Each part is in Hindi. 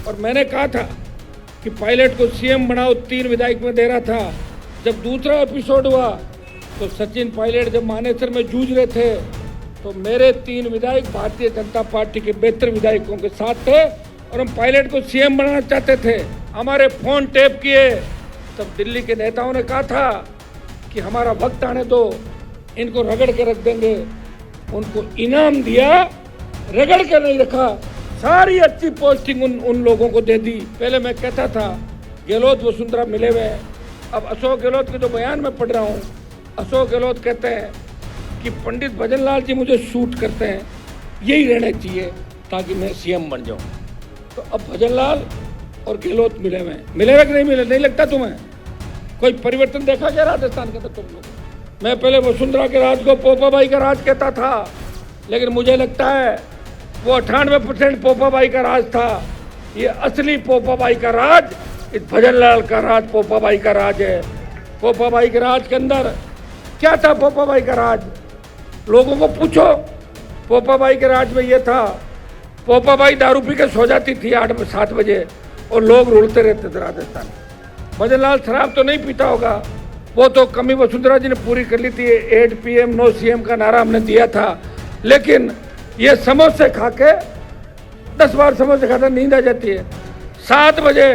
और मैंने कहा था कि पायलट को सीएम बनाओ, 3 विधायक में दे रहा था। जब दूसरा एपिसोड हुआ तो सचिन पायलट जब मानेसर में जूझ रहे थे तो मेरे 3 विधायक भारतीय जनता पार्टी के बेहतर विधायकों के साथ थे और हम पायलट को सीएम बनाना चाहते थे। हमारे फोन टेप किए, तब दिल्ली के नेताओं ने कहा था कि हमारा वक्त आने दो, इनको रगड़ के रख देंगे। उनको इनाम दिया, रगड़ के नहीं रखा, सारी अच्छी पोस्टिंग उन लोगों को दे दी। पहले मैं कहता था गहलोत वसुंधरा मिले हुए हैं, अब अशोक गहलोत के जो बयान में पढ़ रहा हूँ, अशोक गहलोत कहते हैं कि पंडित भजन लाल जी मुझे शूट करते हैं, यही रहना चाहिए ताकि मैं सीएम बन जाऊँ। तो अब भजन लाल और गहलोत मिले हुए हैं, मिले हुए कि नहीं मिले? नहीं लगता तुम्हें कोई परिवर्तन देखा क्या राजस्थान के अंदर तुम लोग? मैं पहले वसुंधरा के राज को पोपा भाई का राज कहता था, लेकिन मुझे लगता है वो 98% पोपा भाई का राज था। ये असली पोपा भाई का राज इस भजन लाल का राज पोपा भाई का राज है। पोपा भाई के राज के अंदर क्या था? पोपा भाई का राज लोगों को पूछो। पोपा भाई के राज में ये था, पोपा भाई दारू पी के सो जाती थी 8-7 बजे और लोग रुलते रहते थे राजस्थान। भजन लाल शराब तो नहीं पीता होगा, वो तो कमी वसुंधरा जी ने पूरी कर ली थी। 8 PM नो सीएम का नारा हमने दिया था, लेकिन ये समोसे खा के 10 बार समोसे खाता नींद आ जाती है। 7 बजे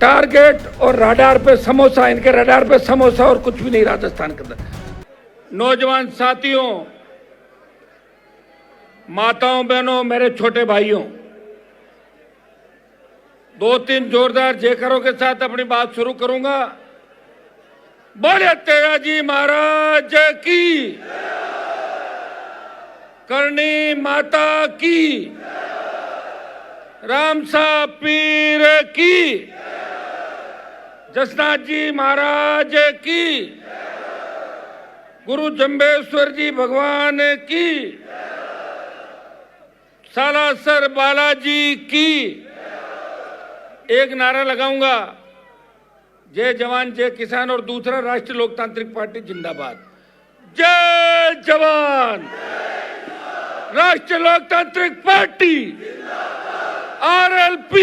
टारगेट और रडार पे समोसा, इनके रडार पे समोसा और कुछ भी नहीं राजस्थान के अंदर। नौजवान साथियों, माताओं बहनों, मेरे छोटे भाइयों, 2-3 जोरदार जयकारों के साथ अपनी बात शुरू करूंगा। बोले तेरा जी महाराज की, करणी माता की, रामसा पीर की, जसनाथ जी महाराज की, गुरु जंबेश्वर जी भगवान की, सालासर बालाजी की। एक नारा लगाऊंगा, जय जवान जय किसान, और दूसरा राष्ट्रीय लोकतांत्रिक पार्टी जिंदाबाद। जय जवान, राष्ट्रीय लोकतांत्रिक पार्टी RLP।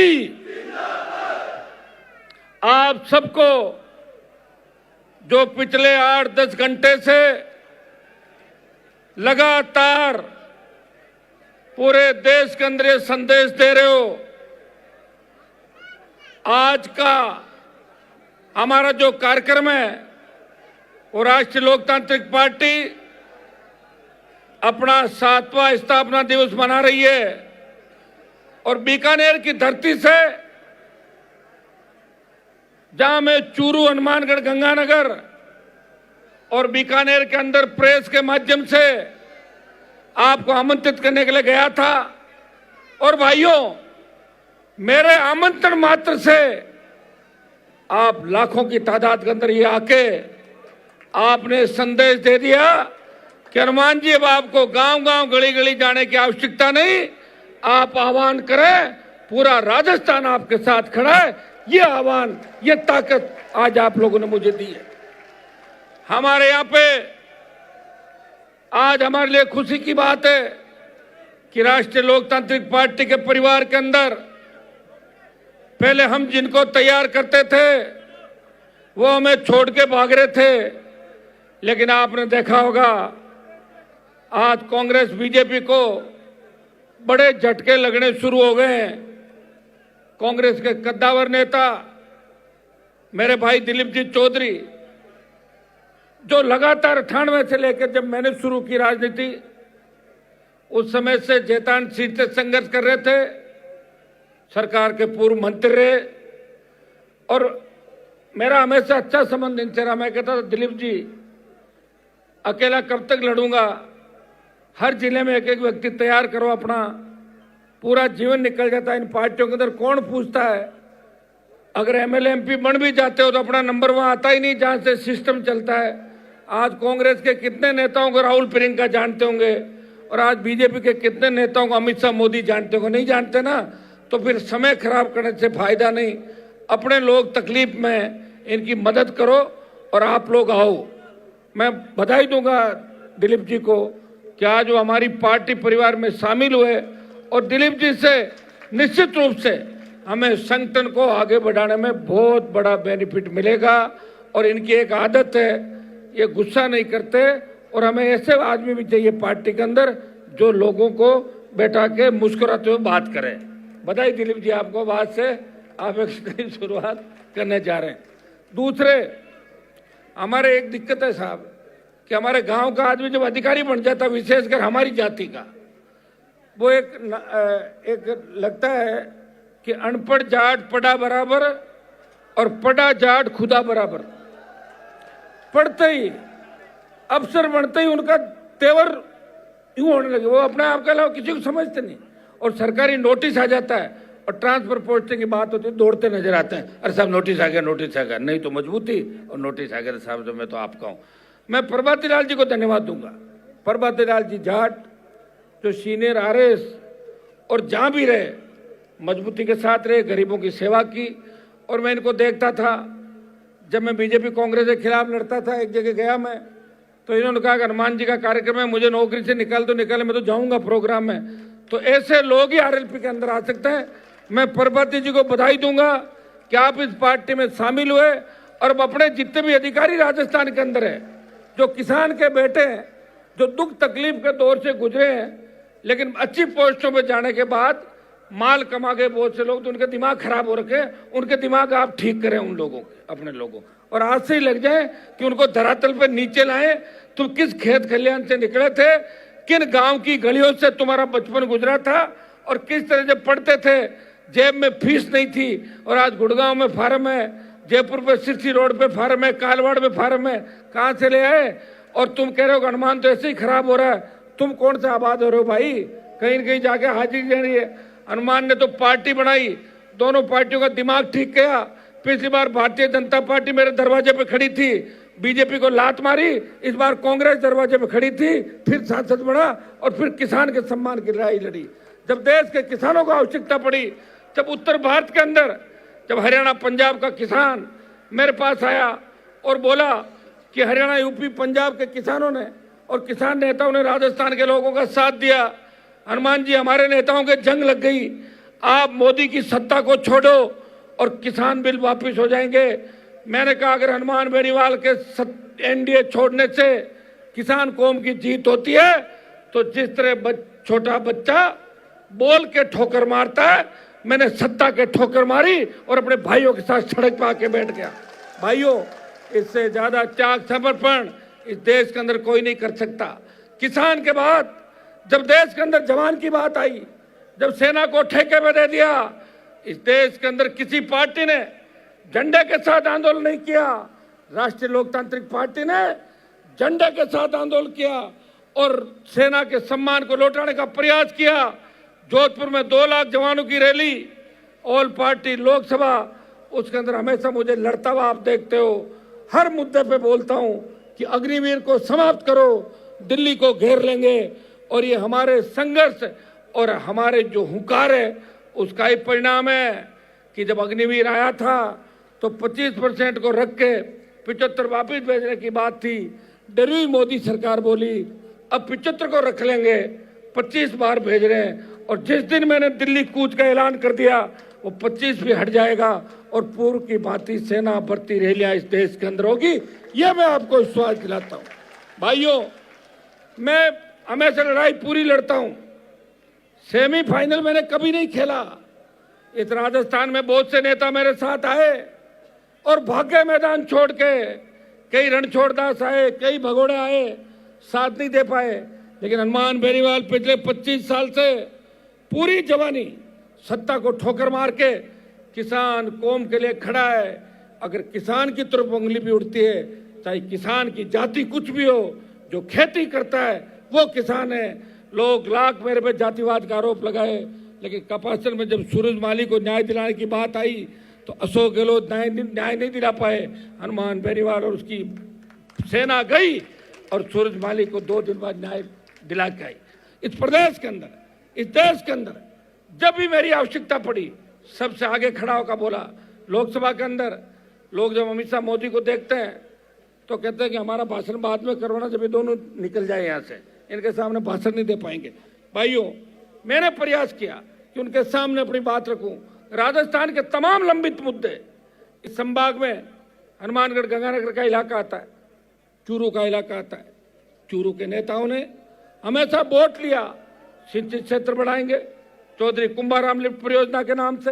आप सबको जो पिछले 8-10 घंटे से लगातार पूरे देश के अंदर संदेश दे रहे हो, आज का हमारा जो कार्यक्रम है वो राष्ट्रीय लोकतांत्रिक पार्टी अपना 7वां स्थापना दिवस मना रही है और बीकानेर की धरती से, जहां मैं चूरू, हनुमानगढ़, गंगानगर और बीकानेर के अंदर प्रेस के माध्यम से आपको आमंत्रित करने के लिए गया था। और भाइयों, मेरे आमंत्रण मात्र से आप लाखों की तादाद के अंदर ये आके आपने संदेश दे दिया कि हनुमान जी, अब आपको गांव-गांव, गली-गली जाने की आवश्यकता नहीं, आप आह्वान करें, पूरा राजस्थान आपके साथ खड़ा है। ये आह्वान, ये ताकत आज आप लोगों ने मुझे दी है। हमारे यहाँ पे आज हमारे लिए खुशी की बात है कि राष्ट्रीय लोकतांत्रिक पार्टी के परिवार के अंदर पहले हम जिनको तैयार करते थे वो हमें छोड़ के भाग रहे थे, लेकिन आपने देखा होगा आज कांग्रेस बीजेपी को बड़े झटके लगने शुरू हो गए हैं। कांग्रेस के कद्दावर नेता मेरे भाई दिलीप जी चौधरी, जो लगातार 98 से लेकर जब मैंने शुरू की राजनीति, उस समय से जैतान सीट से संघर्ष कर रहे थे, सरकार के पूर्व मंत्री रहे और मेरा हमेशा अच्छा संबंध इनसे रहा। मैं कहता था, दिलीप जी अकेला कब तक लड़ूंगा, हर जिले में एक एक व्यक्ति तैयार करो, अपना पूरा जीवन निकल जाता है इन पार्टियों के अंदर। कौन पूछता है? अगर MLA MP बन भी जाते हो तो अपना नंबर वहां आता ही नहीं जहां से सिस्टम चलता है। आज कांग्रेस के कितने नेताओं को राहुल प्रियंका जानते होंगे और आज बीजेपी के कितने नेताओं को अमित शाह मोदी जानते होंगे? नहीं जानते ना, तो फिर समय खराब करने से फायदा नहीं। अपने लोग तकलीफ में, इनकी मदद करो और आप लोग आओ। मैं बधाई दूंगा दिलीप जी को कि आज वो हमारी पार्टी परिवार में शामिल हुए और दिलीप जी से निश्चित रूप से हमें संगठन को आगे बढ़ाने में बहुत बड़ा बेनिफिट मिलेगा। और इनकी एक आदत है, ये गुस्सा नहीं करते और हमें ऐसे आदमी भी चाहिए पार्टी के अंदर जो लोगों को बैठा के मुस्कुराते हुए बात करें। बधाई दिलीप जी आपको, बात से आप एक नई शुरुआत करने जा रहे हैं। दूसरे, हमारे एक दिक्कत है साहब कि हमारे गांव का आदमी जब अधिकारी बन जाता, विशेषकर हमारी जाति का, वो एक लगता है कि अनपढ़ जाट पढ़ा बराबर और पढ़ा जाट खुदा बराबर। पढ़ते ही अफसर बनते ही उनका तेवर यूं होने लगे, वो अपने आप के अलावा किसी को समझते नहीं। और सरकारी नोटिस आ जाता है और ट्रांसफर पोस्टिंग की बात होती है, दौड़ते नजर आते हैं, अरे साहब नोटिस आ गया, नोटिस आ गया। नहीं तो मजबूती, और नोटिस आ गया साहब तो मैं तो आपका हूं। मैं प्रभाती लाल जी को धन्यवाद दूंगा। प्रभाती लाल जी जाट जो सीनियर RS और जहां भी रहे मजबूती के साथ रहे, गरीबों की सेवा की। और मैं इनको देखता था जब मैं बीजेपी कांग्रेस के खिलाफ लड़ता था, एक जगह गया मैं, तो इन्होंने कहा कि हनुमान जी का कार्यक्रम है, मुझे नौकरी से निकाल दो, निकाले, मैं तो जाऊंगा प्रोग्राम में। तो ऐसे लोग ही RLP के अंदर आ सकते हैं। मैं प्रभाती जी को बधाई दूंगा कि आप इस पार्टी में शामिल हुए और अपने जितने भी अधिकारी राजस्थान के अंदर है, जो किसान के बेटे हैं, जो दुख तकलीफ के दौर से गुजरे हैं, लेकिन अच्छी पोस्टों में जाने के बाद माल कमा गए बहुत से लोग, तो उनके दिमाग खराब हो रखे, उनके दिमाग आप ठीक करें उन लोगों के, अपने लोगों, और आज से ही लग जाए कि उनको धरातल पे नीचे लाएं। तुम किस खेत खलियान से निकले थे, किन गांव की गलियों से तुम्हारा बचपन गुजरा था, और किस तरह जब पढ़ते थे जेब में फीस नहीं थी, और आज गुड़गांव में फार्म है, जयपुर पे सिरसी रोड पे फार्म है, कालवाड़ में फार्म है, कहां से ले आए? और तुम कह रहे हो हनुमान तो ऐसे ही खराब हो रहा है। तुम कौन से आबाद हो रहे हो भाई? कहीं न कहीं जाके हाजिरी दे रही है। हनुमान ने तो पार्टी बनाई, दोनों पार्टियों का दिमाग ठीक किया। पिछली बार भारतीय जनता पार्टी मेरे दरवाजे पे खड़ी थी, बीजेपी को लात मारी, इस बार कांग्रेस दरवाजे पे खड़ी थी, फिर सांसद बना और फिर किसान के सम्मान की लड़ाई लड़ी। जब देश के किसानों को आवश्यकता पड़ी, जब उत्तर भारत के अंदर, जब हरियाणा पंजाब का किसान मेरे पास आया और बोला कि हरियाणा यूपी पंजाब के किसानों ने और किसान नेताओं ने राजस्थान के लोगों का साथ दिया, हनुमान जी हमारे नेताओं के जंग लग गई, आप मोदी की सत्ता को छोड़ो और किसान बिल वापस हो जाएंगे। मैंने कहा अगर हनुमान बेनीवाल के NDA छोड़ने से किसान कौम की जीत होती है, तो जिस तरह छोटा बच्चा बोल के ठोकर मारता है, मैंने सत्ता के ठोकर मारी और अपने भाइयों के साथ सड़क पर आके बैठ गया। भाइयों, इससे ज्यादा त्याग समर्पण इस देश के अंदर कोई नहीं कर सकता। किसान के बाद जब देश के अंदर जवान की बात आई, जब सेना को ठेके में दे दिया, इस देश के अंदर किसी पार्टी ने झंडे के साथ आंदोलन नहीं किया। राष्ट्रीय लोकतांत्रिक पार्टी ने झंडे के साथ आंदोलन किया और सेना के सम्मान को लौटाने का प्रयास किया। जोधपुर में 2 लाख जवानों की रैली, ऑल पार्टी लोकसभा, उसके अंदर हमेशा मुझे लड़ता हुआ आप देखते हो। हर मुद्दे पे बोलता हूं कि अग्निवीर को समाप्त करो, दिल्ली को घेर लेंगे। और ये हमारे संघर्ष और हमारे जो हुंकार है उसका ही परिणाम है कि जब अग्निवीर आया था तो 25% को रख के 75 वापिस भेजने की बात थी। डरी हुई मोदी सरकार बोली अब 75 को रख लेंगे, 25 बार भेज रहे हैं। और जिस दिन मैंने दिल्ली कूच का ऐलान कर दिया, वो 25 भी हट जाएगा और पूर्व की भांति सेना भर्ती रैलियां इस देश के अंदर होगी। यह मैं आपको विश्वास दिलाता हूं। भाइयों, मैं हमेशा लड़ाई पूरी लड़ता हूं। सेमीफाइनल मैंने कभी नहीं खेला। इस राजस्थान में बहुत से नेता मेरे साथ आए और भागे मैदान छोड़ के, कई रणछोड़दास आए, कई भगोड़े आए, साथ नहीं दे पाए। लेकिन हनुमान बेनीवाल पिछले 25 साल से पूरी जवानी सत्ता को ठोकर मार के किसान कौम के लिए खड़ा है। अगर किसान की तरफ उंगली भी उठती है, चाहे किसान की जाति कुछ भी हो, जो खेती करता है वो किसान है। लोग लाख मेरे पे जातिवाद का आरोप लगाए, लेकिन कपासन में जब सूरजमाली को न्याय दिलाने की बात आई तो अशोक गहलोत न्याय नहीं दिला पाए। हनुमान बेनीवाल और उसकी सेना गई और सूरजमाली को 2 दिन बाद न्याय दिला के आई। इस प्रदेश के अंदर, इस देश के अंदर जब भी मेरी आवश्यकता पड़ी, सबसे आगे खड़ा होकर बोला। लोकसभा के अंदर लोग जब अमित शाह मोदी को देखते हैं तो कहते हैं कि हमारा भाषण बाद में करवाना, जब ये दोनों निकल जाए यहाँ से, इनके सामने भाषण नहीं दे पाएंगे। भाइयों, मैंने प्रयास किया कि उनके सामने अपनी बात रखूं। राजस्थान के तमाम लंबित मुद्दे इस संभाग में हनुमानगढ़ गंगानगर का इलाका आता है, चूरू का इलाका आता है। चूरू के नेताओं ने हमेशा वोट लिया, सिंचित क्षेत्र बढ़ाएंगे, चौधरी कुंभाराम लिफ्ट परियोजना के नाम से,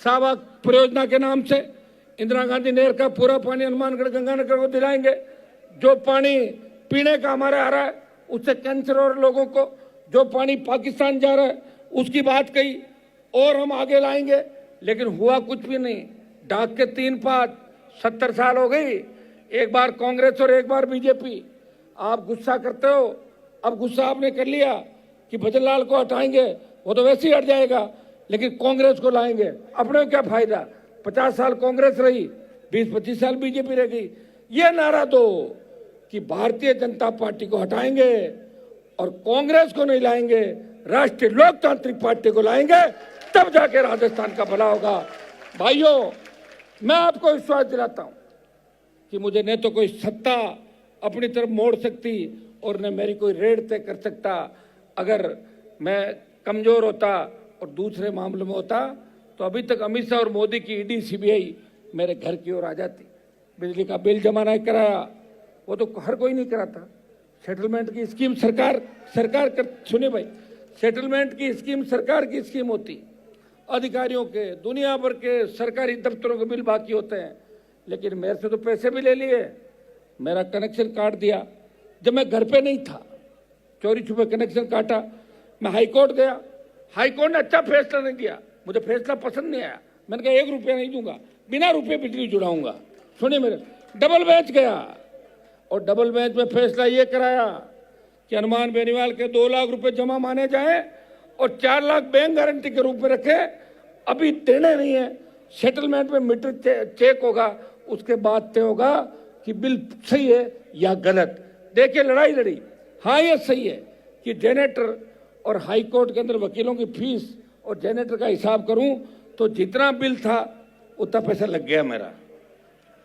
सावा परियोजना के नाम से, इंदिरा गांधी नहर का पूरा पानी हनुमानगढ़ गंगानगर को दिलाएंगे। जो पानी पीने का हमारे आ रहा है उससे कैंसर और लोगों को, जो पानी पाकिस्तान जा रहा है उसकी बात कही और हम आगे लाएंगे, लेकिन हुआ कुछ भी नहीं। डाक के 3 पात, 70 साल हो गई, एक बार कांग्रेस और एक बार बीजेपी। आप गुस्सा करते हो, अब गुस्सा आपने कर लिया कि भजनलाल को हटाएंगे, वो तो वैसे ही हट जाएगा, लेकिन कांग्रेस को लाएंगे। अपने को क्या फायदा, 50 साल कांग्रेस रही, 20-25 साल बीजेपी रह गई। ये नारा दो कि भारतीय जनता पार्टी को हटाएंगे और कांग्रेस को नहीं लाएंगे, राष्ट्रीय लोकतांत्रिक पार्टी को लाएंगे, तब जाके राजस्थान का भला होगा। भाइयों, मैं आपको विश्वास दिलाता हूं कि मुझे न तो कोई सत्ता अपनी तरफ मोड़ सकती और न मेरी कोई रेड तय कर सकता। अगर मैं कमजोर होता और दूसरे मामलों में होता तो अभी तक अमित शाह और मोदी की ईडी सीबीआई मेरे घर की ओर आ जाती। बिजली का बिल जमा नहीं कराया, वो तो हर कोई नहीं कराता। सेटलमेंट की स्कीम सरकार कर, सुनिए भाई, सेटलमेंट की स्कीम सरकार की स्कीम होती। अधिकारियों के, दुनिया भर के सरकारी दफ्तरों के बिल बाकी होते हैं, लेकिन मेरे से तो पैसे भी ले लिए, मेरा कनेक्शन काट दिया जब मैं घर पे नहीं था, चोरी छुपे कनेक्शन काटा। मैं हाईकोर्ट गया, हाईकोर्ट ने अच्छा फैसला नहीं दिया, मुझे फैसला पसंद नहीं आया। मैंने कहा 1 रुपया नहीं दूंगा, बिना रुपये बिजली जुड़ाऊंगा। सुनिए मेरे, डबल बेंच गया और डबल बेंच में फैसला ये कराया कि हनुमान बेनीवाल के 2 लाख रुपए जमा माने जाए और 4 लाख बैंक गारंटी के रूप में रखे। अभी देने नहीं है, सेटलमेंट में मीटर चेक होगा, उसके बाद तय होगा कि बिल सही है या गलत। देखिए लड़ाई लड़ी, हाँ ये सही है कि जेनरेटर और हाईकोर्ट के अंदर वकीलों की फीस और जेनरेटर का हिसाब करूं तो जितना बिल था उतना पैसा लग गया मेरा,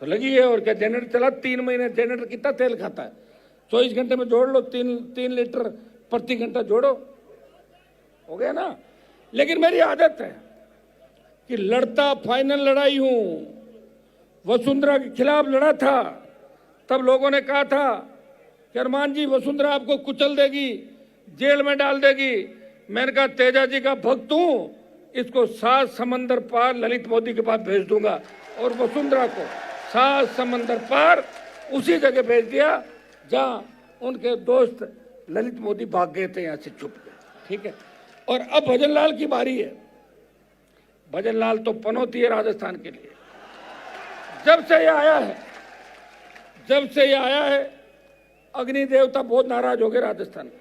तो लगी है। और क्या, जेनरेटर चला 3 महीने, जेनरेटर कितना तेल खाता है, 24 घंटे में जोड़ लो, 3 लीटर प्रति घंटा जोड़ो, हो गया ना। लेकिन मेरी आदत है कि लड़ता फाइनल लड़ाई हूं। वसुंधरा के खिलाफ लड़ा था, तब लोगों ने कहा था कि हनुमान जी वसुंधरा आपको कुचल देगी, जेल में डाल देगी। मैंने कहा तेजा जी का भक्त हूं, इसको 7 समंदर पार ललित मोदी के पास भेज दूंगा। और वसुंधरा को 7 समंदर पार उसी जगह भेज दिया जहां उनके दोस्त ललित मोदी भाग गए थे, यहां से छुप गए, ठीक है। और अब भजनलाल की बारी है। भजनलाल तो पनौती है राजस्थान के लिए। जब से ये आया है अग्नि देवता बहुत नाराज हो गए राजस्थान में।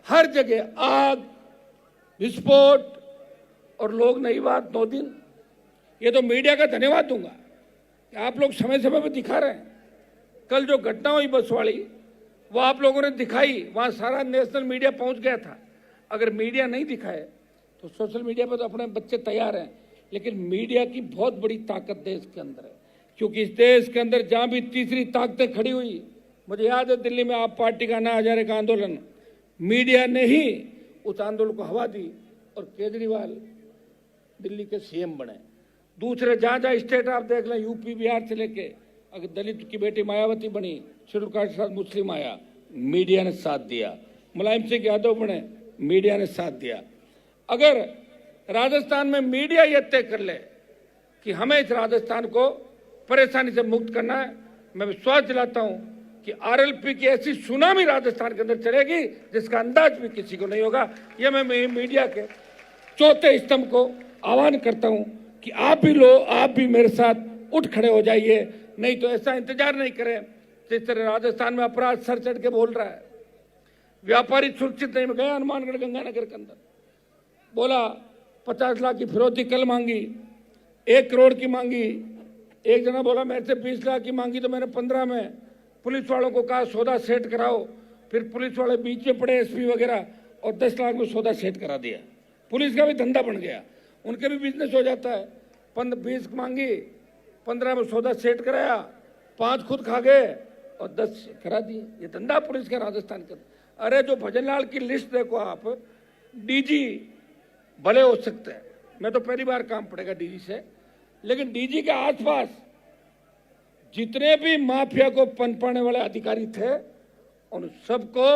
हर जगह आग, विस्फोट और लोग नई बात 9 दिन। ये तो मीडिया का धन्यवाद दूंगा कि आप लोग समय समय पर दिखा रहे हैं। कल जो घटना हुई बस वाली, वो आप लोगों ने दिखाई, वहां सारा नेशनल मीडिया पहुंच गया था। अगर मीडिया नहीं दिखाए तो सोशल मीडिया पर तो अपने बच्चे तैयार हैं, लेकिन मीडिया की बहुत बड़ी ताकत देश के अंदर है। क्योंकि इस देश के अंदर जहां भी तीसरी ताकतें खड़ी हुई, मुझे याद है दिल्ली में आप पार्टी का 9,000 का आंदोलन, मीडिया ने ही उस आंदोलन को हवा दी और केजरीवाल दिल्ली के सीएम बने। दूसरे जहां जहां स्टेट आप देख लें, यूपी बिहार से लेके, अगर दलित की बेटी मायावती बनी, शेड्यूल कास्ट के साथ मुस्लिम आया, मीडिया ने साथ दिया। मुलायम सिंह यादव बने, मीडिया ने साथ दिया। अगर राजस्थान में मीडिया यह तय कर ले कि हमें इस राजस्थान को परेशानी से मुक्त करना है, मैं विश्वास दिलाता हूं कि आरएलपी की ऐसी सुनामी राजस्थान के अंदर चलेगी जिसका अंदाज भी किसी को नहीं होगा। यह मैं मीडिया के चौथे स्तंभ को आह्वान करता हूं कि आप भी मेरे साथ उठ खड़े हो जाइए। नहीं तो ऐसा इंतजार नहीं करें जिस तरह राजस्थान में अपराध सर चढ़ के बोल रहा है। व्यापारी सुरक्षित नहीं, में गया हनुमानगढ़ गंगानगर के अंदर, बोला 50 लाख की फिरौती कल मांगी, 1 करोड़ की मांगी। एक जना बोला मेरे से 20 लाख की मांगी तो मैंने 15 में पुलिस वालों को कहा सौदा सेट कराओ। फिर पुलिस वाले बीच में पड़े, एसपी वगैरह, और 10 लाख में सौदा सेट करा दिया। पुलिस का भी धंधा बन गया, उनके भी बिजनेस हो जाता है। 20 मांगी, 15 में सौदा सेट कराया, 5 खुद खा गए और 10 करा दिए। ये धंधा पुलिस का राजस्थान का। अरे जो भजनलाल की लिस्ट देखो आप, डीजी भले हो सकते हैं, मैं तो पहली बार काम पड़ेगा डीजी से, लेकिन डीजी के आसपास जितने भी माफिया को पनपाने वाले अधिकारी थे उन सबको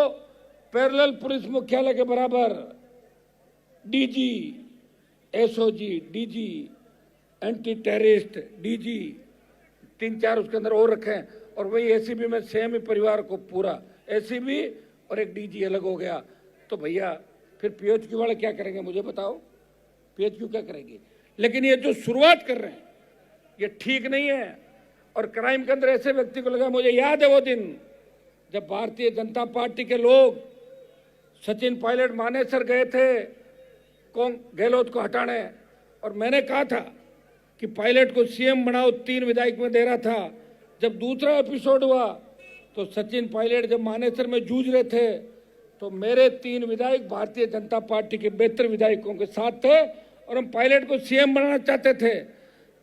पैरेलल पुलिस मुख्यालय के बराबर DG, SOG, DG, anti terrorist, DG, 3-4 उसके अंदर और रखे हैं, और वही एसीबी में सेम ही परिवार को पूरा एसीबी और एक डीजी अलग हो गया। तो भैया फिर पीएचक्यू वाले क्या करेंगे मुझे बताओ, पीएचक्यू क्या करेगी? लेकिन ये जो शुरुआत कर रहे हैं ये ठीक नहीं है। और क्राइम के अंदर ऐसे व्यक्ति को लगा, मुझे याद है वो दिन जब भारतीय जनता पार्टी के लोग सचिन पायलट मानेसर गए थे गहलोत को हटाने, और मैंने कहा था कि पायलट को सीएम बनाओ, 3 विधायक में दे रहा था। जब दूसरा एपिसोड हुआ तो सचिन पायलट जब मानेसर में जूझ रहे थे तो मेरे 3 विधायक भारतीय जनता पार्टी के बेहतर विधायकों के साथ थे और हम पायलट को सीएम बनाना चाहते थे।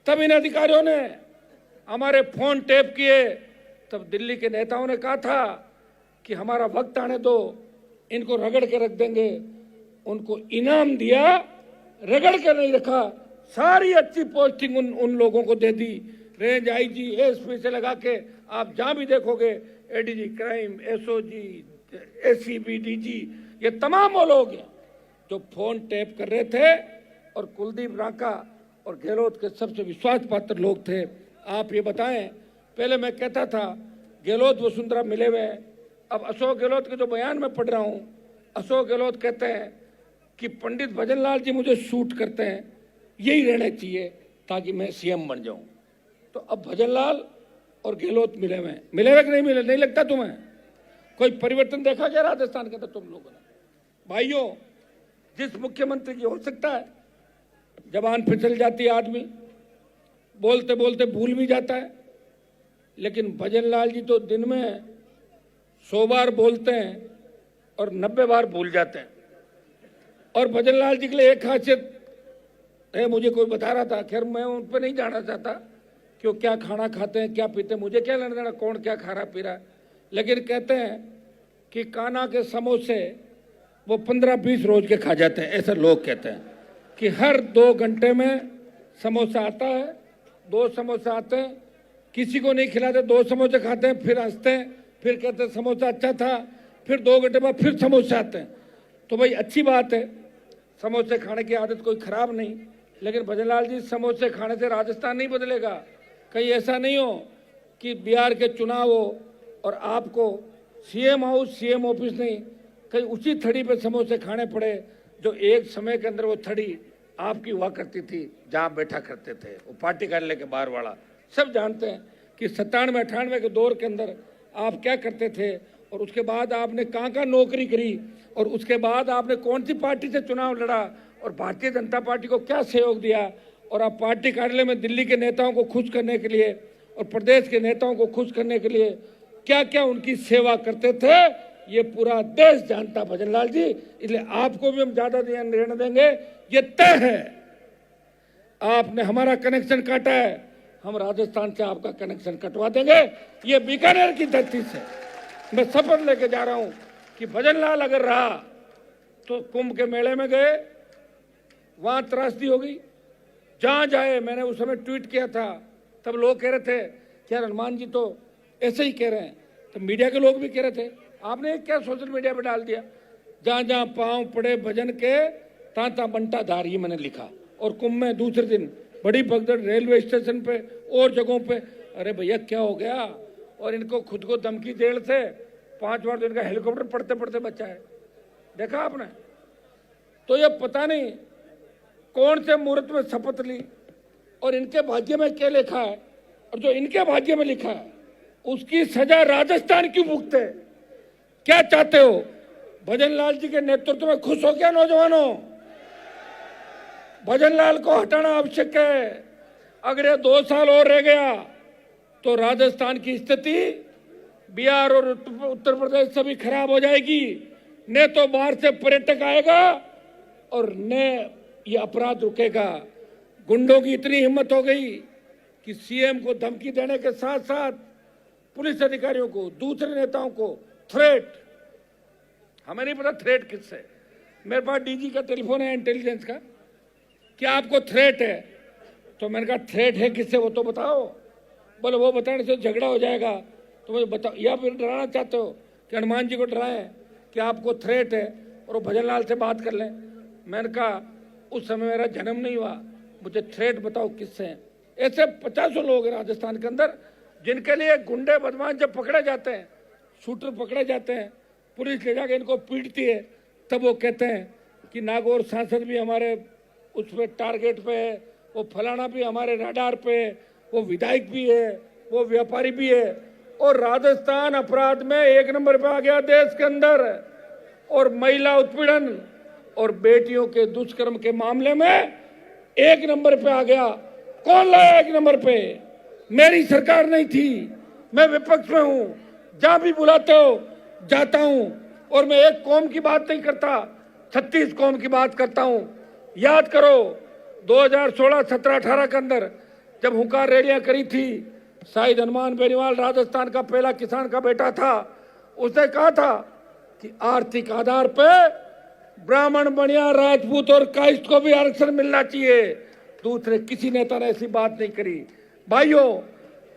तब इन अधिकारियों ने हमारे फोन टेप किए, तब दिल्ली के नेताओं ने कहा था कि हमारा वक्त आने दो, इनको रगड़ के रख देंगे। उनको इनाम दिया, रगड़ के नहीं रखा, सारी अच्छी पोस्टिंग उन लोगों को दे दी, रेंज आईजी, एसपी से लगा के। आप जहां भी देखोगे ADG crime, SOG, ACB, DG, ये तमाम वो लोग हैं जो फोन टैप कर रहे थे और कुलदीप रांका और गहलोत के सबसे विश्वास पात्र लोग थे। आप ये बताएं, पहले मैं कहता था गहलोत वसुंधरा मिले हुए हैं, अब अशोक गहलोत के जो बयान में पढ़ रहा हूं, अशोक गहलोत कहते हैं कि पंडित भजनलाल जी मुझे शूट करते हैं, यही रहना चाहिए ताकि मैं सीएम बन जाऊं। तो अब भजनलाल और गहलोत मिले हुए हैं, मिले हुए कि नहीं मिले? नहीं लगता तुम्हें कोई परिवर्तन देखा क्या राजस्थान के अंदर तुम लोगों ने? भाइयों, जिस मुख्यमंत्री की हो सकता है जबान फिसल जाती है, आदमी बोलते बोलते भूल भी जाता है, लेकिन भजनलाल जी तो दिन में 100 बार बोलते हैं और 90 बार भूल जाते हैं। और भजनलाल जी के लिए एक खासियत है, मुझे कोई बता रहा था, खैर मैं उन पर नहीं जाना चाहता कि वो क्या खाना खाते हैं, क्या पीते हैं, मुझे क्या लेना देना कौन क्या खा रहा पी रहा है, लेकिन कहते हैं कि कान्हा के समोसे वो 15-20 रोज के खा जाते हैं। ऐसे लोग कहते हैं कि हर 2 घंटे में समोसा आता है, 2 समोसे आते हैं, किसी को नहीं खिलाते, 2 समोसे खाते हैं, फिर हंसते हैं, फिर कहते हैं समोसा अच्छा था, फिर 2 घंटे बाद फिर समोसे आते हैं। तो भाई अच्छी बात है, समोसे खाने की आदत कोई खराब नहीं, लेकिन भजनलाल जी समोसे खाने से राजस्थान नहीं बदलेगा। कहीं ऐसा नहीं हो कि बिहार के चुनाव हो और आपको सीएम हाउस, सीएम ऑफिस नहीं, कहीं उसी थड़ी पे समोसे खाने पड़े जो एक समय के अंदर वो थड़ी आपकी हुआ करती थी, जहां बैठा करते थे वो पार्टी कार्यालय के बाहर वाला। सब जानते हैं कि 97-98 के दौर के अंदर आप क्या करते थे, और उसके बाद आपने कहाँ नौकरी करी, और उसके बाद आपने कौन सी पार्टी से चुनाव लड़ा और भारतीय जनता पार्टी को क्या सहयोग दिया, और आप पार्टी कार्यालय में दिल्ली के नेताओं को खुश करने के लिए और प्रदेश के नेताओं को खुश करने के लिए क्या क्या उनकी सेवा करते थे, ये पूरा देश जानता भजनलाल जी। इसलिए आपको भी हम ज्यादा ध्यान रहने देंगे, ये तय है। आपने हमारा कनेक्शन काटा है, हम राजस्थान से आपका कनेक्शन कटवा देंगे, ये बीकानेर की धरती से मैं शपथ लेके जा रहा हूं कि भजनलाल अगर रहा तो कुंभ के मेले में गए, वहां त्रासदी हो गई, जहां जाए, मैंने उस समय ट्वीट किया था, तब लोग कह रहे थे क्या हनुमान जी तो ऐसे ही कह रहे हैं, तो मीडिया के लोग भी कह रहे थे, आपने क्या सोशल मीडिया पे डाल दिया, जहां जहां पांव पड़े भजन के तांता बंटा धार, ये मैंने लिखा। और कुंभ में दूसरे दिन बड़ी भगदड़ रेलवे स्टेशन पे और जगहों पे, अरे भैया क्या हो गया? और इनको खुद को धमकी जेल से 5 बार तो इनका हेलीकॉप्टर पड़ते पड़ते बचा है, देखा आपने? तो ये पता नहीं कौन से मुहूर्त में शपथ ली और इनके भाग्य में क्या लिखा है, और जो इनके भाग्य में लिखा है उसकी सजा राजस्थान क्यों भुगते? क्या चाहते हो? भजनलाल जी के नेतृत्व में खुश हो क्या नौजवानों? भजनलाल को हटाना आवश्यक है। अगर 2 साल और रह गया तो राजस्थान की स्थिति बिहार और उत्तर प्रदेश से भी खराब हो जाएगी। न तो बाहर से पर्यटक आएगा और न ये अपराध रुकेगा। गुंडों की इतनी हिम्मत हो गई कि सीएम को धमकी देने के साथ साथ पुलिस अधिकारियों को, दूसरे नेताओं को थ्रेट, हमें नहीं पता थ्रेट किससे। मेरे पास डीजी का टेलीफोन है इंटेलिजेंस का, कि आपको थ्रेट है। तो मैंने कहा थ्रेट है किससे, वो तो बताओ। बोले वो बताने से झगड़ा हो जाएगा, तो मुझे बताओ। या फिर डराना चाहते हो कि हनुमान जी को डराएं कि आपको थ्रेट है और वो भजन लाल से बात कर लें। मैंने कहा उस समय मेरा जन्म नहीं हुआ, मुझे थ्रेट बताओ किससे हैं। ऐसे 50 लोग हैं राजस्थान के अंदर जिनके लिए गुंडे बदमाश जब पकड़े जाते हैं, शूटर पकड़े जाते हैं, पुलिस ले जाके इनको पीटती है, तब वो कहते हैं कि नागौर सांसद भी हमारे उस पर टारगेट पे है, वो फलाना भी हमारे रडार पे है, वो विधायक भी है, वो व्यापारी भी है। और राजस्थान अपराध में 1 नंबर पे आ गया देश के अंदर। और महिला उत्पीड़न और बेटियों के दुष्कर्म के मामले में 1 नंबर पे आ गया। कौन लाया 1 नंबर पे? मेरी सरकार नहीं थी, मैं विपक्ष में हूं, जहां भी बुलाते हो जाता हूं। और मैं एक कौम की बात नहीं करता, 36 कौम की बात करता हूं। याद करो 2016, 17, 18 के अंदर जब हुंकार रैलियां करी थी, शायद हनुमान बेनीवाल राजस्थान का पहला किसान का बेटा था, उसने कहा था कि आर्थिक आधार पे ब्राह्मण, बनिया, राजपूत और काइस्ट को भी आरक्षण मिलना चाहिए। दूसरे किसी नेता ने ऐसी बात नहीं करी। भाइयों,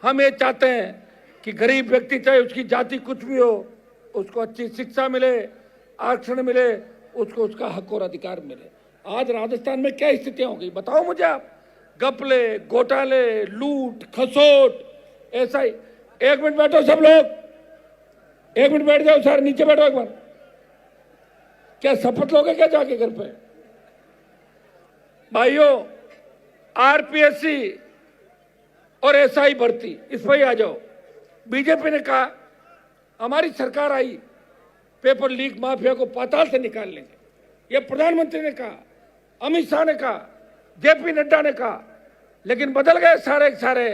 हम ये चाहते हैं कि गरीब व्यक्ति, चाहे उसकी जाति कुछ भी हो, उसको अच्छी शिक्षा मिले, आरक्षण मिले, उसको उसका हक और अधिकार मिले। आज राजस्थान में क्या स्थितियां हो गई बताओ मुझे आप। घपले, घोटाले, लूट, खसोट, ऐसा ही। 1 मिनट बैठो सब लोग, 1 मिनट बैठ जाओ सर, नीचे बैठो एक बार। क्या शपथ लोगे क्या जाके घर पे? भाइयों, आरपीएससी और एसआई भर्ती, इस पर ही आ जाओ। बीजेपी ने कहा हमारी सरकार आई, पेपर लीक माफिया को पाताल से निकाल लेंगे। ये प्रधानमंत्री ने कहा, अमित शाह ने कहा, जेपी नड्डा ने कहा, लेकिन बदल गए सारे के सारे।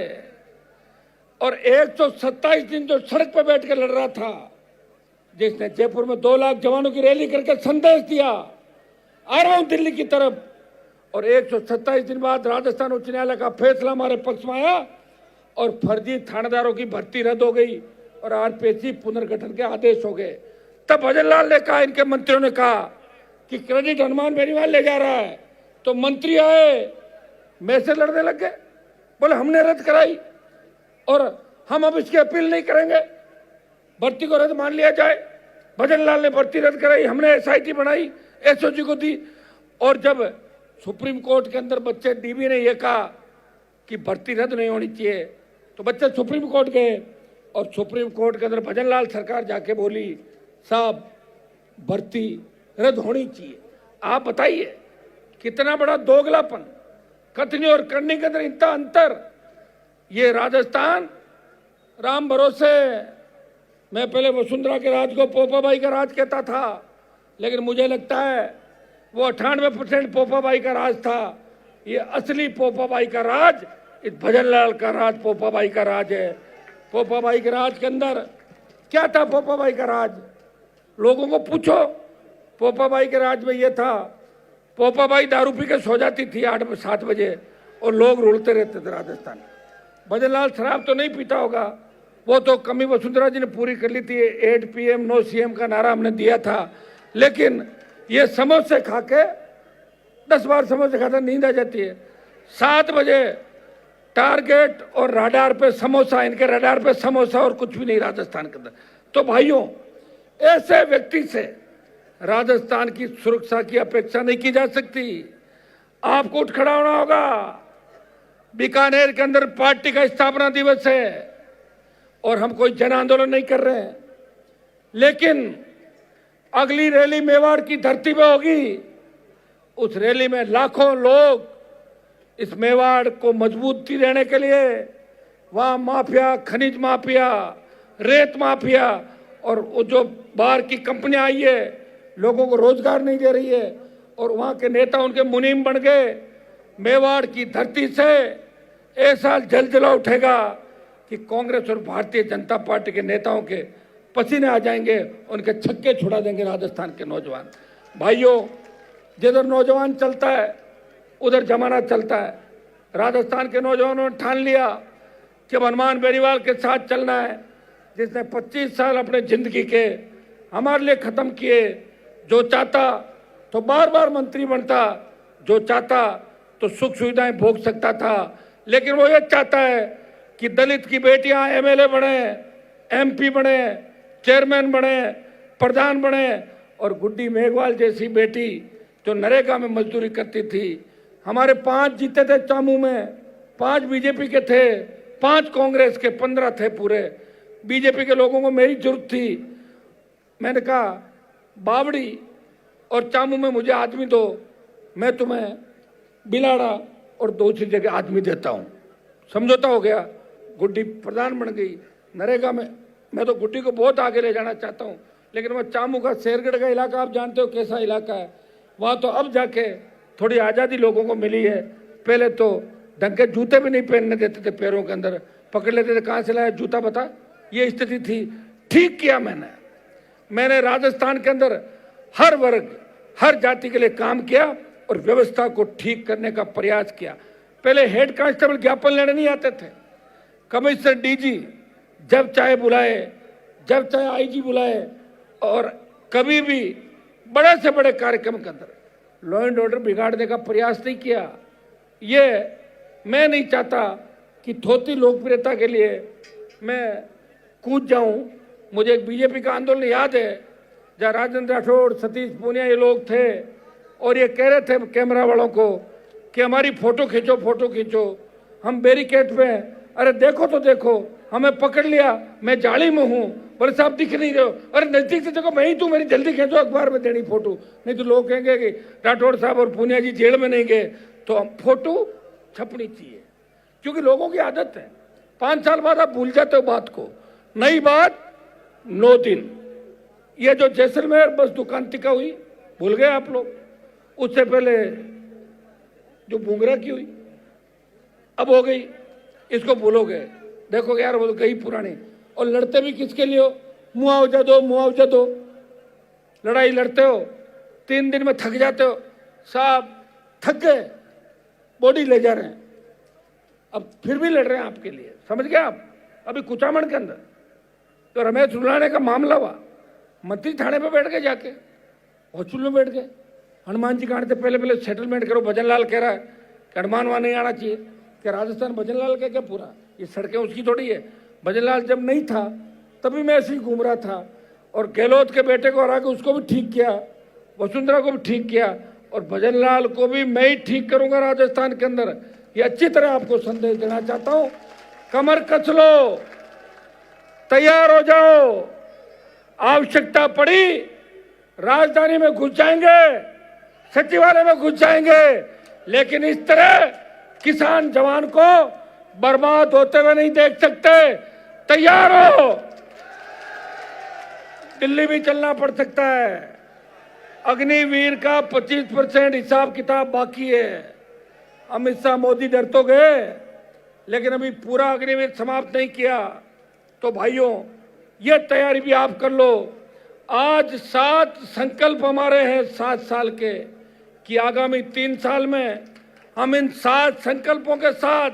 और 127 दिन जो सड़क पर बैठ कर लड़ रहा था, जिसने जयपुर में 2 लाख जवानों की रैली करके संदेश दिया, आ रहा हूं दिल्ली की तरफ, और 127 दिन बाद राजस्थान उच्च न्यायालय का फैसला हमारे पक्ष में आया और फर्जी थानेदारों की भर्ती रद्द हो गई और आरपीएससी पुनर्गठन के आदेश हो गए। तब भजन लाल ने कहा, इनके मंत्रियों ने कहा कि क्रेडिट हनुमान बेनीवाल ले जा रहा है। तो मंत्री आए, मैं से लड़ने लग गए, बोले हमने रद्द कराई और हम अब इसकी अपील नहीं करेंगे, भर्ती को रद्द मान लिया जाए। भजन लाल ने भर्ती रद्द कराई, हमने एसआईटी बनाई, एसओजी को दी। और जब सुप्रीम कोर्ट के अंदर बच्चे डीबी ने यह कहा कि भर्ती रद्द नहीं होनी चाहिए, तो बच्चे सुप्रीम कोर्ट गए और सुप्रीम कोर्ट के अंदर भजन लाल सरकार जाके बोली साहब भर्ती रद्द होनी चाहिए। आप बताइए कितना बड़ा दोगलापन, कथनी और करनी के अंदर इतना अंतर। ये राजस्थान राम भरोसे, मैं पहले वसुंधरा के राज को पोपाबाई का राज कहता था, लेकिन मुझे लगता है वो 98% पोपाबाई का राज था। ये असली पोपाबाई का राज इस भजन लाल का राज, पोपाबाई का राज है। पोपाबाई के राज के अंदर क्या था? पोपाबाई का राज लोगों को पूछो। पोपाबाई के राज में ये था, पोपाबाई दारू पी के सो जाती थी 8-7 बजे और लोग रुलते रहते थे राजस्थान। भजन लाल शराब तो नहीं पीता होगा, वो तो कमी वसुंधरा जी ने पूरी कर ली थी। 8 PM नो CM का नारा हमने दिया था, लेकिन ये समोसे खा के 10 बार समोसे खाता नींद आ जाती है। 7 बजे टारगेट और रडार पे समोसा, इनके रडार पे समोसा और कुछ भी नहीं राजस्थान के अंदर। तो भाइयों, ऐसे व्यक्ति से राजस्थान की सुरक्षा की अपेक्षा नहीं की जा सकती। आपको उठ खड़ा होना होगा। बीकानेर के अंदर पार्टी का स्थापना दिवस है और हम कोई जन आंदोलन नहीं कर रहे हैं, लेकिन अगली रैली मेवाड़ की धरती पे होगी। उस रैली में लाखों लोग इस मेवाड़ को मजबूती देने के लिए, वहां माफिया, खनिज माफिया, रेत माफिया और वो जो बाहर की कंपनियां आई है, लोगों को रोजगार नहीं दे रही है, और वहां के नेता उनके मुनीम बन गए। मेवाड़ की धरती से ऐसा जलजला उठेगा कि कांग्रेस और भारतीय जनता पार्टी के नेताओं के पसीने आ जाएंगे, उनके छक्के छुड़ा देंगे राजस्थान के नौजवान। भाइयों, जिधर नौजवान चलता है उधर जमाना चलता है। राजस्थान के नौजवानों ने ठान लिया कि हनुमान बेनीवाल के साथ चलना है, जिसने 25 साल अपने जिंदगी के हमारे लिए खत्म किए। जो चाहता तो बार बार मंत्री बनता, जो चाहता तो सुख सुविधाएं भोग सकता था। लेकिन वो ये चाहता है कि दलित की बेटियां एमएलए बने, एमपी बने, चेयरमैन बने, प्रधान बने, और गुड्डी मेघवाल जैसी बेटी जो नरेगा में मजदूरी करती थी। हमारे 5 जीते थे चामू में, 5 बीजेपी के थे, 5 कांग्रेस के, 15 थे पूरे। बीजेपी के लोगों को मेरी जरूरत थी। मैंने कहा बावड़ी और चामू में मुझे आदमी दो, मैं तुम्हें बिलाड़ा और दूसरी जगह आदमी देता हूं। समझौता हो गया, गुड्डी प्रधान बन गई नरेगा में। मैं तो गुड्डी को बहुत आगे ले जाना चाहता हूं, लेकिन वो चामू का शेरगढ़ का इलाका आप जानते हो कैसा इलाका है, वहां तो अब जाके थोड़ी आज़ादी लोगों को मिली है। पहले तो ढंग के जूते भी नहीं पहनने देते थे, पैरों के अंदर पकड़ लेते थे, कहाँ से लाया जूता बता, ये स्थिति थी। ठीक किया मैंने राजस्थान के अंदर हर वर्ग, हर जाति के लिए काम किया और व्यवस्था को ठीक करने का प्रयास किया। पहले हेड कांस्टेबल ज्ञापन लेने नहीं आते थे, कमिश्नर डीजी जब चाहे बुलाए, जब चाहे आईजी बुलाए, और कभी भी बड़े से बड़े कार्यक्रम के अंदर लॉ एंड ऑर्डर बिगाड़ने का प्रयास नहीं किया। ये मैं नहीं चाहता कि थोती लोकप्रियता के लिए मैं कूद जाऊं। मुझे एक बीजेपी का आंदोलन याद है जहाँ राजेंद्र राठौड़, सतीश पूनिया ये लोग थे और ये कह रहे थे कैमरा वालों को कि हमारी फोटो खींचो, फोटो खींचो। हम बैरिकेड पे, अरे देखो तो देखो, हमें पकड़ लिया, मैं जाली में हूँ, बोले साहब दिख नहीं रहे हो, अरे नजदीक से देखो, मैं ही तू, मेरी जल्दी खींचो, अखबार में देनी फोटो, नहीं तो लोग कहेंगे कि राठौड़ साहब और पूनिया जी जेल में नहीं गए। तो हम फोटो छपनी चाहिए, क्योंकि लोगों की आदत है, 5 साल बाद आप भूल जाते हो बात को। नई बात 9 दिन, ये जो जैसलमेर बस दुकान टिका हुई, भूल गए आप लोग। उससे पहले जो बुंगरा की हुई, अब हो गई, इसको भूलोगे, देखोगे यार वो गई पुरानी। और लड़ते भी किसके लिए हो, मुआवजा दो, मुआवजा दो। लड़ाई लड़ते हो, 3 दिन में थक जाते हो, साहब थक गए, बॉडी ले जा रहे हैं, अब फिर भी लड़ रहे हैं आपके लिए, समझ गए आप। अभी कुचामन के अंदर तो रमेश रुलाने का मामला हुआ, मंत्री थाने पे बैठ गए, जाके हॉस्पिटल में बैठ गए। हनुमान जी कहानी से पहले सेटलमेंट करो। भजनलाल कह रहा है कि हनुमान वहां नहीं आना चाहिए, कि राजस्थान भजनलाल का क्या पूरा, ये सड़कें उसकी थोड़ी है। भजनलाल जब नहीं था तभी मैं ऐसे ही घूम रहा था, और गहलोत के बेटे को हरा के उसको भी ठीक किया, वसुंधरा को भी ठीक किया, और भजनलाल को भी मैं ही ठीक करूंगा राजस्थान के अंदर। ये अच्छी तरह आपको संदेश देना चाहता हूं। कमर कस लो, तैयार हो जाओ, आवश्यकता पड़ी राजधानी में घुस जाएंगे, सचिवालय में घुस जाएंगे, लेकिन इस तरह किसान जवान को बर्बाद होते हुए नहीं देख सकते। तैयार हो, दिल्ली भी चलना पड़ सकता है। अग्निवीर का 25% हिसाब किताब बाकी है। अमित शाह, मोदी डर तो गए, लेकिन अभी पूरा अग्निवीर समाप्त नहीं किया। तो भाइयों, ये तैयारी भी आप कर लो। आज 7 संकल्प हमारे हैं 7 साल के, कि आगामी 3 साल में हम इन 7 संकल्पों के साथ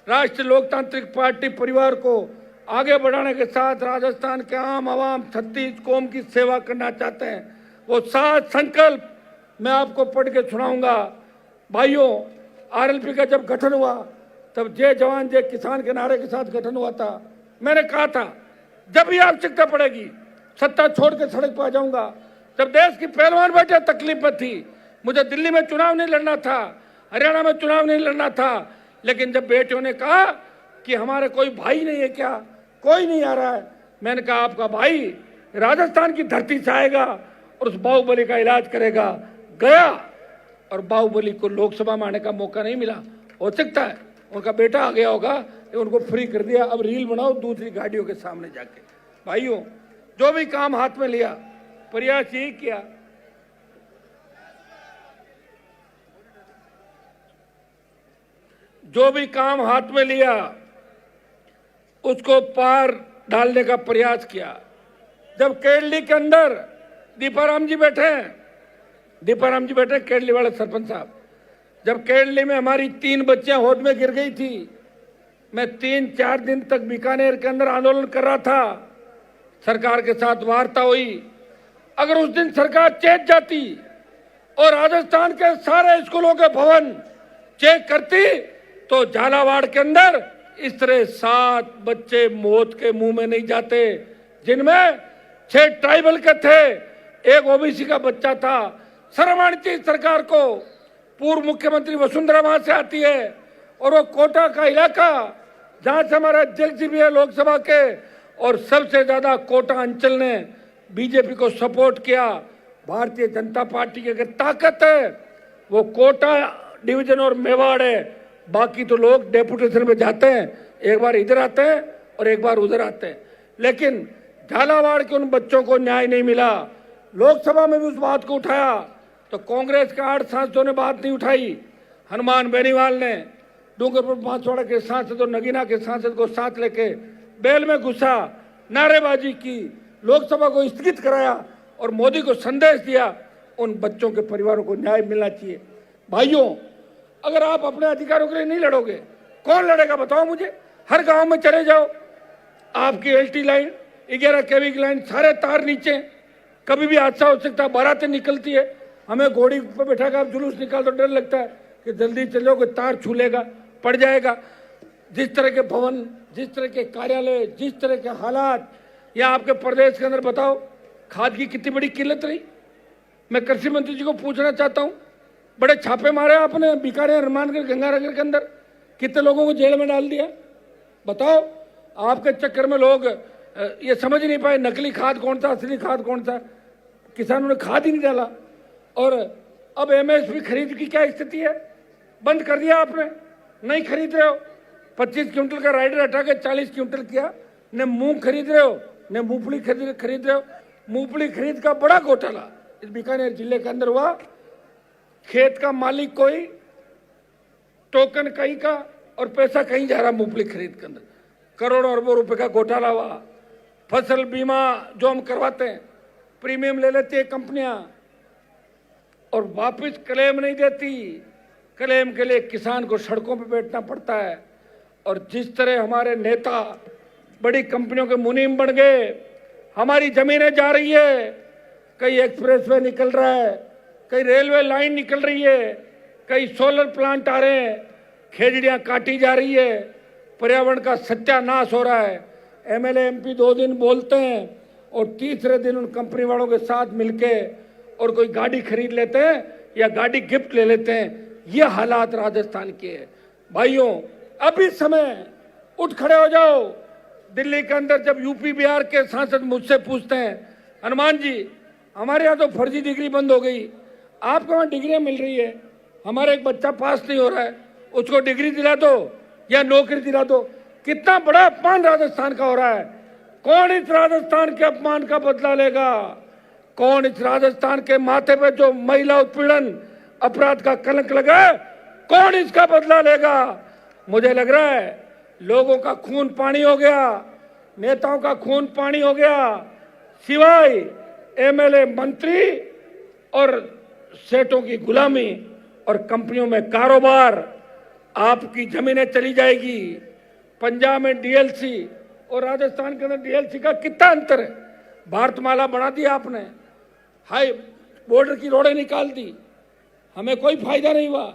राष्ट्रीय लोकतांत्रिक पार्टी परिवार को आगे बढ़ाने के साथ राजस्थान के आम आवाम 36 कौम की सेवा करना चाहते हैं। वो 7 संकल्प मैं आपको पढ़ के सुनाऊंगा। भाइयों, आरएलपी का जब गठन हुआ तब जय जवान जय किसान के नारे के साथ गठन हुआ था। मैंने कहा था जब भी आवश्यकता पड़ेगी सत्ता छोड़ के सड़क पर आ जाऊंगा। जब देश की पहलवान बेटे तकलीफ में थी, मुझे दिल्ली में चुनाव नहीं लड़ना था, हरियाणा में चुनाव नहीं लड़ना था, लेकिन जब बेटियों ने कहा कि हमारे कोई भाई नहीं है क्या, कोई नहीं आ रहा है, मैंने कहा आपका भाई राजस्थान की धरती से आएगा और उस बाहुबली का इलाज करेगा। गया और बाहुबली को लोकसभा में आने का मौका नहीं मिला। हो सकता है उनका बेटा आ गया होगा, उनको फ्री कर दिया। अब रील बनाओ दूसरी गाड़ियों के सामने जाके। भाइयों, जो भी काम हाथ में लिया, प्रयास यही किया जो भी काम हाथ में लिया उसको पार डालने का प्रयास किया। जब केरली के अंदर दीपाराम जी बैठे, केरली वाले सरपंच साहब, जब केरली में हमारी 3 बच्चियां होद में गिर गई थी, मैं 3-4 दिन तक बीकानेर के अंदर आंदोलन कर रहा था। सरकार के साथ वार्ता हुई। अगर उस दिन सरकार चेत जाती और राजस्थान के सारे स्कूलों के भवन चेक करती तो झालावाड़ के अंदर इस तरह 7 बच्चे मौत के मुंह में नहीं जाते, जिनमें 6 ट्राइबल के थे, एक ओबीसी का बच्चा था। शर्म आनी चाहिए सरकार को। पूर्व मुख्यमंत्री वसुंधरा वहां से आती है और वो कोटा का इलाका जहां से हमारा अध्यक्ष भी है लोकसभा के, और सबसे ज्यादा कोटा अंचल ने बीजेपी को सपोर्ट किया। भारतीय जनता पार्टी की अगर ताकत है वो कोटा डिवीजन और मेवाड़ है, बाकी तो लोग डेपुटेशन में जाते हैं, एक बार इधर आते हैं और एक बार उधर आते हैं। लेकिन झालावाड़ के उन बच्चों को न्याय नहीं मिला। लोकसभा में भी उस बात को उठाया तो कांग्रेस के 8 सांसदों ने बात नहीं उठाई। हनुमान बेनीवाल ने डूंगरपुर बांसवाड़ा के सांसद और नगीना के सांसद को साथ लेके बेल में घुसा, नारेबाजी की, लोकसभा को स्थगित कराया और मोदी को संदेश दिया उन बच्चों के परिवारों को न्याय मिलना चाहिए। भाइयों, अगर आप अपने अधिकारों के लिए नहीं लड़ोगे, कौन लड़ेगा बताओ मुझे। हर गांव में चले जाओ, आपकी एलटी लाइन, 11 केवी की लाइन, सारे तार नीचे, कभी भी हादसा हो सकता है। बारातें निकलती है, हमें घोड़ी पर बैठा कर आप जुलूस निकाल तो डर लगता है कि जल्दी चलोगे तार छू लेगा, पड़ जाएगा। जिस तरह के भवन, जिस तरह के कार्यालय, जिस तरह के हालात यहाँ आपके प्रदेश के अंदर, बताओ खाद की कितनी बड़ी किल्लत रही। मैं कृषि मंत्री जी को पूछना चाहता हूँ, बड़े छापे मारे आपने बीकानेर, हनुमानगढ़, गंगानगर के अंदर, कितने लोगों को जेल में डाल दिया। बताओ, आपके चक्कर में लोग ये समझ नहीं पाए नकली खाद कौन सा, असली खाद कौन सा। किसानों ने खाद ही नहीं डाला। और अब एमएसपी खरीद की क्या स्थिति है, बंद कर दिया आपने, नहीं खरीद रहे हो। 25 क्विंटल का राइडर हटा के 40 क्विंटल किया। न मूंग खरीद रहे हो, न मूंगफली खरीद रहे हो। मूंगफली खरीद का बड़ा घोटाला इस बीकानेर जिले के अंदर हुआ। खेत का मालिक कोई, टोकन कहीं का, और पैसा कहीं जा रहा मूंगफली खरीद के अंदर। करोड़ों अरबों रुपए का घोटाला हुआ। फसल बीमा जो हम करवाते हैं, प्रीमियम ले लेती है कंपनियां और वापस क्लेम नहीं देती। क्लेम के लिए किसान को सड़कों पर बैठना पड़ता है। और जिस तरह हमारे नेता बड़ी कंपनियों के मुनीम बन गए, हमारी जमीनें जा रही है, कहीं एक्सप्रेसवे निकल रहा है, कहीं रेलवे लाइन निकल रही है, कहीं सोलर प्लांट आ रहे हैं, खेजड़ियां काटी जा रही है, पर्यावरण का सत्यानाश हो रहा है। एमएलए एमपी 2 दिन बोलते हैं और तीसरे दिन उन कंपनी वालों के साथ मिलके और कोई गाड़ी खरीद लेते हैं या गाड़ी गिफ्ट ले लेते हैं। ये हालात राजस्थान के हैं। भाइयों, अभी समय, उठ खड़े हो जाओ। दिल्ली के अंदर जब यूपी बिहार के सांसद मुझसे पूछते हैं, हनुमान जी हमारे यहाँ तो फर्जी डिग्री बंद हो गई, आपको वहाँ डिग्रियाँ मिल रही है, हमारा एक बच्चा पास नहीं हो रहा है, उसको डिग्री दिला दो या नौकरी दिला दो। कितना बड़ा अपमान राजस्थान का हो रहा है। कौन इस राजस्थान के अपमान का बदला लेगा? कौन इस राजस्थान के माथे पे जो महिला उत्पीड़न अपराध का कलंक लगा है, कौन इसका बदला लेगा? मुझे लग रहा है लोगों का खून पानी हो गया, नेताओं का खून पानी हो गया, सिवाय एमएलए, मंत्री और सेठों की गुलामी और कंपनियों में कारोबार। आपकी जमीनें चली जाएगी। पंजाब में डीएलसी और राजस्थान के अंदर डीएलसी का कितना अंतर है। भारतमाला बना दिया आपने, हाई बॉर्डर की रोडें निकाल दी, हमें कोई फायदा नहीं हुआ।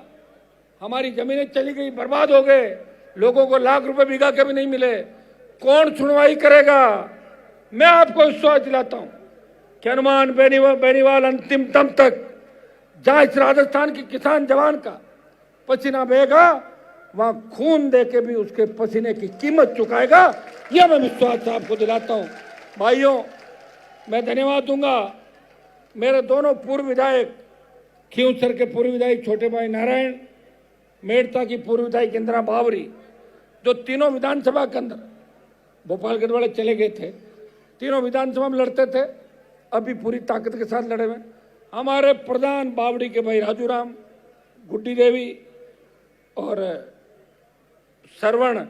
हमारी जमीनें चली गई, बर्बाद हो गए, लोगों को लाख रुपए बीघा के भी नहीं मिले। कौन सुनवाई करेगा? मैं आपको विश्वास दिलाता हूं कि हनुमान बेनीवाल अंतिम दम तक जहां इस राजस्थान के किसान जवान का पसीना बहेगा, वहां खून देके भी उसके पसीने की कीमत चुकाएगा। यह मैं विश्वास आपको दिलाता हूं। भाइयों, मैं धन्यवाद दूंगा मेरे दोनों पूर्व विधायक, खींवसर के पूर्व विधायक छोटे भाई नारायण, मेड़ता की पूर्व विधायक इंदिरा बावरी, जो तीनों विधानसभा के अंदर भोपालगढ़ वाले चले गए थे, तीनों विधानसभा में लड़ते थे, अभी पूरी ताकत के साथ लड़े हुए। हमारे प्रधान बावड़ी के भाई राजू राम, गुड्डी देवी और श्रवण,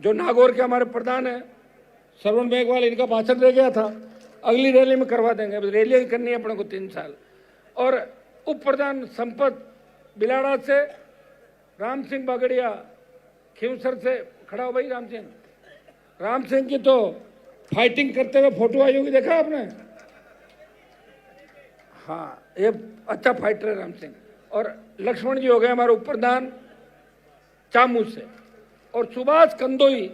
जो नागौर के हमारे प्रधान है, श्रवण मेघवाल, इनका भाषण रह गया था, अगली रैली में करवा देंगे। रैलियां ही करनी है अपने को 3 साल। और उप प्रधान संपत बिलाड़ा से राम सिंह बागड़िया, खींवसर से खड़ा हो भाई राम सिंह की तो फाइटिंग करते हुए फोटो आई होगी, देखा आपने? हाँ, ये अच्छा फाइटर है राम सिंह। और लक्ष्मण जी हो गए हमारे उप प्रधान, चामू से, और सुभाष कंदोई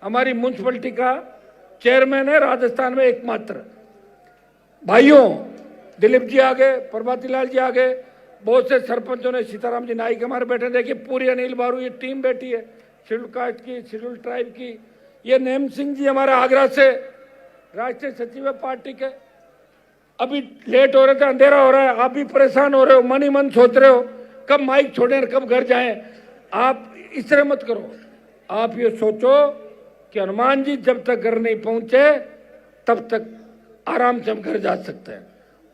हमारी म्यूनसिपलिटी का चेयरमैन है राजस्थान में एकमात्र। भाइयों, दिलीप जी आ गए, प्रभाती लाल जी आ गए, बहुत से सरपंचों ने, सीताराम जी नाइक हमारे बैठे, देखिए पूरी अनिल बारू ये टीम बैठी है, शेड्यूल कास्ट की, शेड्यूल ट्राइब की, ये नेम सिंह जी हमारे आगरा से राष्ट्रीय सचिव है पार्टी के। अभी लेट हो रहे थे, अंधेरा हो रहा है, आप भी परेशान हो रहे हो, मन ही मन सोच रहे हो कब माइक छोड़ें और कब घर जाएं। आप इस तरह मत करो, आप ये सोचो कि हनुमान जी जब तक घर नहीं पहुंचे तब तक आराम से हम घर जा सकते हैं।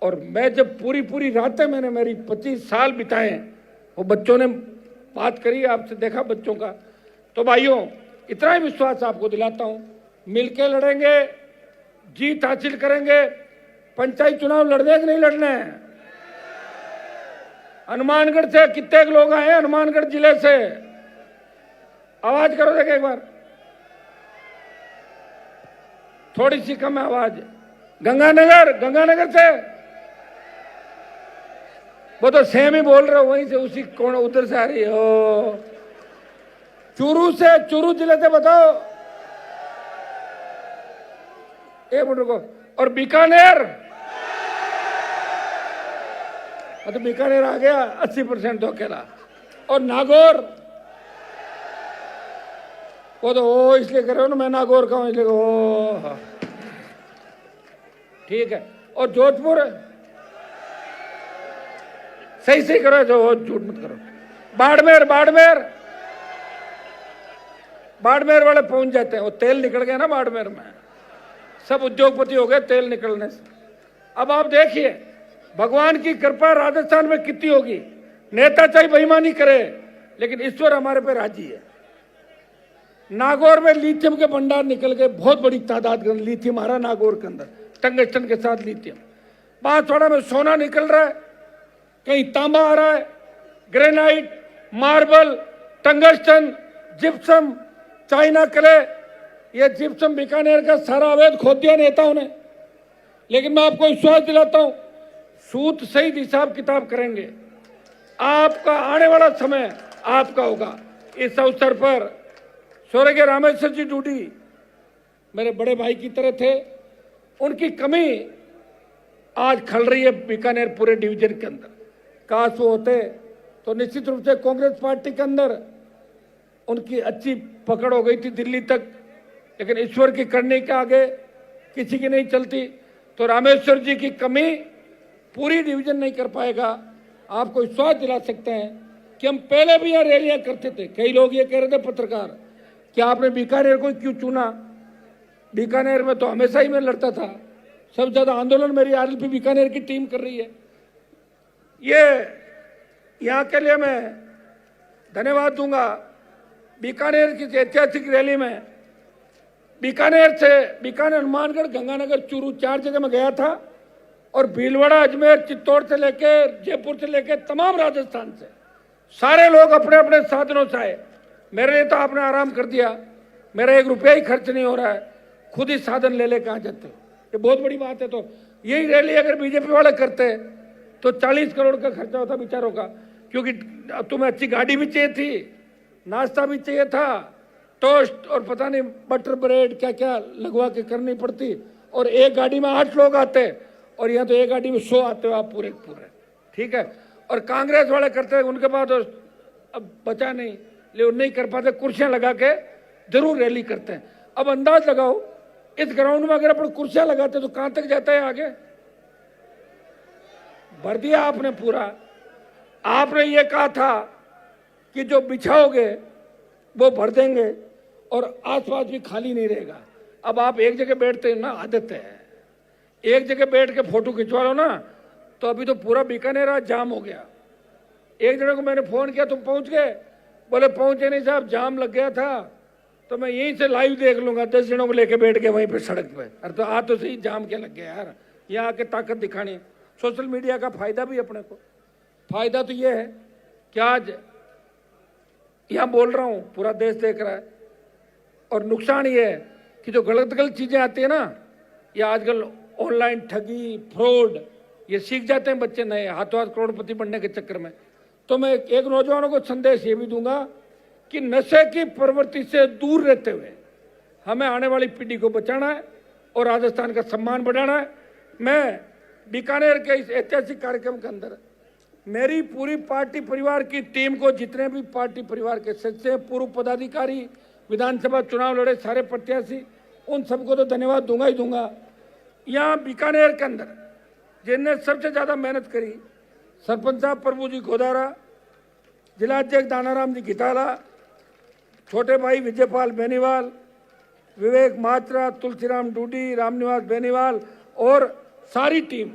और मैं जब पूरी रातें मैंने मेरी 25 साल बिताए हैं, वो बच्चों ने बात करी, आपसे देखा बच्चों का, तो भाइयों इतना ही विश्वास आपको दिलाता हूं, मिलके लड़ेंगे, जीत हासिल करेंगे। पंचायत चुनाव लड़ने कि नहीं लड़ने हैं? हनुमानगढ़ से कितने लोग आए? हनुमानगढ़ जिले से आवाज करो देखे एक बार, थोड़ी सी कम है आवाज। गंगानगर से, वो तो सेम ही बोल रहे हो, वहीं से उसी कौन उधर से आ रही हो। चूरू से, चूरू जिले से बताओ, एक मिनट रुको। और बीकानेर, तो बीकानेर आ गया 80% तो अकेला। और नागौर, वो तो ओ इसलिए कर रहे हो ना, मैं नागौर का हूं इसलिए ओ, ठीक है। और जोधपुर, सही करो, जो झूठ मत करो। बाड़मेर वाले पहुंच जाते हैं, वो तेल निकल गया ना बाड़मेर में, सब उद्योगपति हो गए तेल निकलने से। अब आप देखिए भगवान की कृपा राजस्थान में कितनी होगी। नेता चाहे बेईमानी करे लेकिन ईश्वर हमारे पे राजी है। नागौर में लिथियम के भंडार निकल गए, बहुत बड़ी तादाद में लिथियम आ रहा है नागौर के अंदर, टंगस्टन के साथ लिथियम। बांसवाड़ा में सोना निकल रहा है, कहीं तांबा आ रहा है, granite, marble, tungsten, gypsum, China clay. ये जिप्सम बीकानेर का सारा अवैध खोद दिया नेताओं ने। लेकिन मैं आपको विश्वास दिलाता हूं, सूद सही हिसाब किताब करेंगे, आपका आने वाला समय आपका होगा। इस अवसर पर स्वर्गीय रामेश्वर जी डूडी मेरे बड़े भाई की तरह थे, उनकी कमी आज खल रही है बीकानेर पूरे डिवीजन के अंदर। काश वो होते तो निश्चित रूप से कांग्रेस पार्टी के अंदर उनकी अच्छी पकड़ हो गई थी दिल्ली तक, लेकिन ईश्वर की करने के आगे किसी की नहीं चलती। तो रामेश्वर जी की कमी पूरी डिवीजन नहीं कर पाएगा। आपको विश्वास दिला सकते हैं कि हम पहले भी यहाँ रैलियां करते थे। कई लोग ये कह रहे थे पत्रकार कि आपने बीकानेर को क्यों चुना, बीकानेर में तो हमेशा ही मैं लड़ता था, सबसे ज्यादा आंदोलन मेरी आरएलपी बीकानेर की टीम कर रही है। ये यहाँ के लिए मैं धन्यवाद दूंगा। बीकानेर की ऐतिहासिक रैली में बीकानेर से, बीकानेर, हनुमानगढ़, गंगानगर, चूरू 4 जगह में गया था, और भीलवाड़ा, अजमेर, चित्तौड़ से लेके जयपुर से लेके तमाम राजस्थान से सारे लोग अपने अपने साधनों से आए। मेरे लिए तो आपने आराम कर दिया, मेरा 1 रुपया ही खर्च नहीं हो रहा है, खुद ही साधन ले कहाँ जाते हो, ये बहुत बड़ी बात है। तो यही रैली अगर बीजेपी वाले करते तो 40 करोड़ का खर्चा होता बेचारों का, क्योंकि तुम्हें अच्छी गाड़ी भी चाहिए थी, नाश्ता भी चाहिए था, टोस्ट और पता नहीं बटर ब्रेड क्या क्या लगवा के करनी पड़ती, और एक गाड़ी में 8 लोग आते, और यहाँ तो एक गाड़ी में 100 आते हो आप पूरे पूरे, ठीक है। और कांग्रेस वाले करते हैं, उनके पास अब बचा नहीं, लेकिन नहीं कर पाते, कुर्सियां लगा के जरूर रैली करते हैं। अब अंदाज लगाओ, इस ग्राउंड में अगर अपन कुर्सियां लगाते तो कहां तक जाता है आगे? भर दिया आपने पूरा। आपने ये कहा था कि जो बिछाओगे वो भर देंगे और आसपास भी खाली नहीं रहेगा। अब आप एक जगह बैठते हैं ना, आदत है, एक जगह बैठ के फोटो खिंचवा लो ना, तो अभी तो पूरा बीकानेर आज जाम हो गया। एक जने को मैंने फोन किया, तुम पहुंच गए? बोले पहुंचे नहीं साहब, जाम लग गया था, तो मैं यहीं से लाइव देख लूंगा। 10 जनों को लेके बैठ गए वहीं पे सड़क पे। अरे तो तो सही, जाम क्या लग गया यार, यहाँ आके ताकत दिखानी। सोशल मीडिया का फायदा भी अपने को, फायदा तो ये है कि आज यहाँ बोल रहा हूँ, पूरा देश देख रहा है, और नुकसान ये है कि जो गलत गलत चीजें आती है ना, ये आजकल ऑनलाइन ठगी, फ्रॉड, ये सीख जाते हैं बच्चे नए, हाथों हाथ करोड़पति बनने के चक्कर में। तो मैं एक नौजवानों को संदेश ये भी दूंगा कि नशे की प्रवृत्ति से दूर रहते हुए हमें आने वाली पीढ़ी को बचाना है और राजस्थान का सम्मान बढ़ाना है। मैं बीकानेर के इस ऐतिहासिक कार्यक्रम के अंदर मेरी पूरी पार्टी परिवार की टीम को, जितने भी पार्टी परिवार के सदस्य हैं, पूर्व पदाधिकारी, विधानसभा चुनाव लड़े सारे प्रत्याशी, उन सबको तो धन्यवाद दूंगा ही दूंगा। यहाँ बीकानेर के अंदर जिनने सबसे ज़्यादा मेहनत करी, सरपंच साहब प्रभु जी गोदारा, जिलाध्यक्ष दानाराम जी घिटाला, छोटे भाई विजयपाल बेनीवाल, विवेक मात्रा, तुलसीराम डूडी, रामनिवास बेनीवाल और सारी टीम।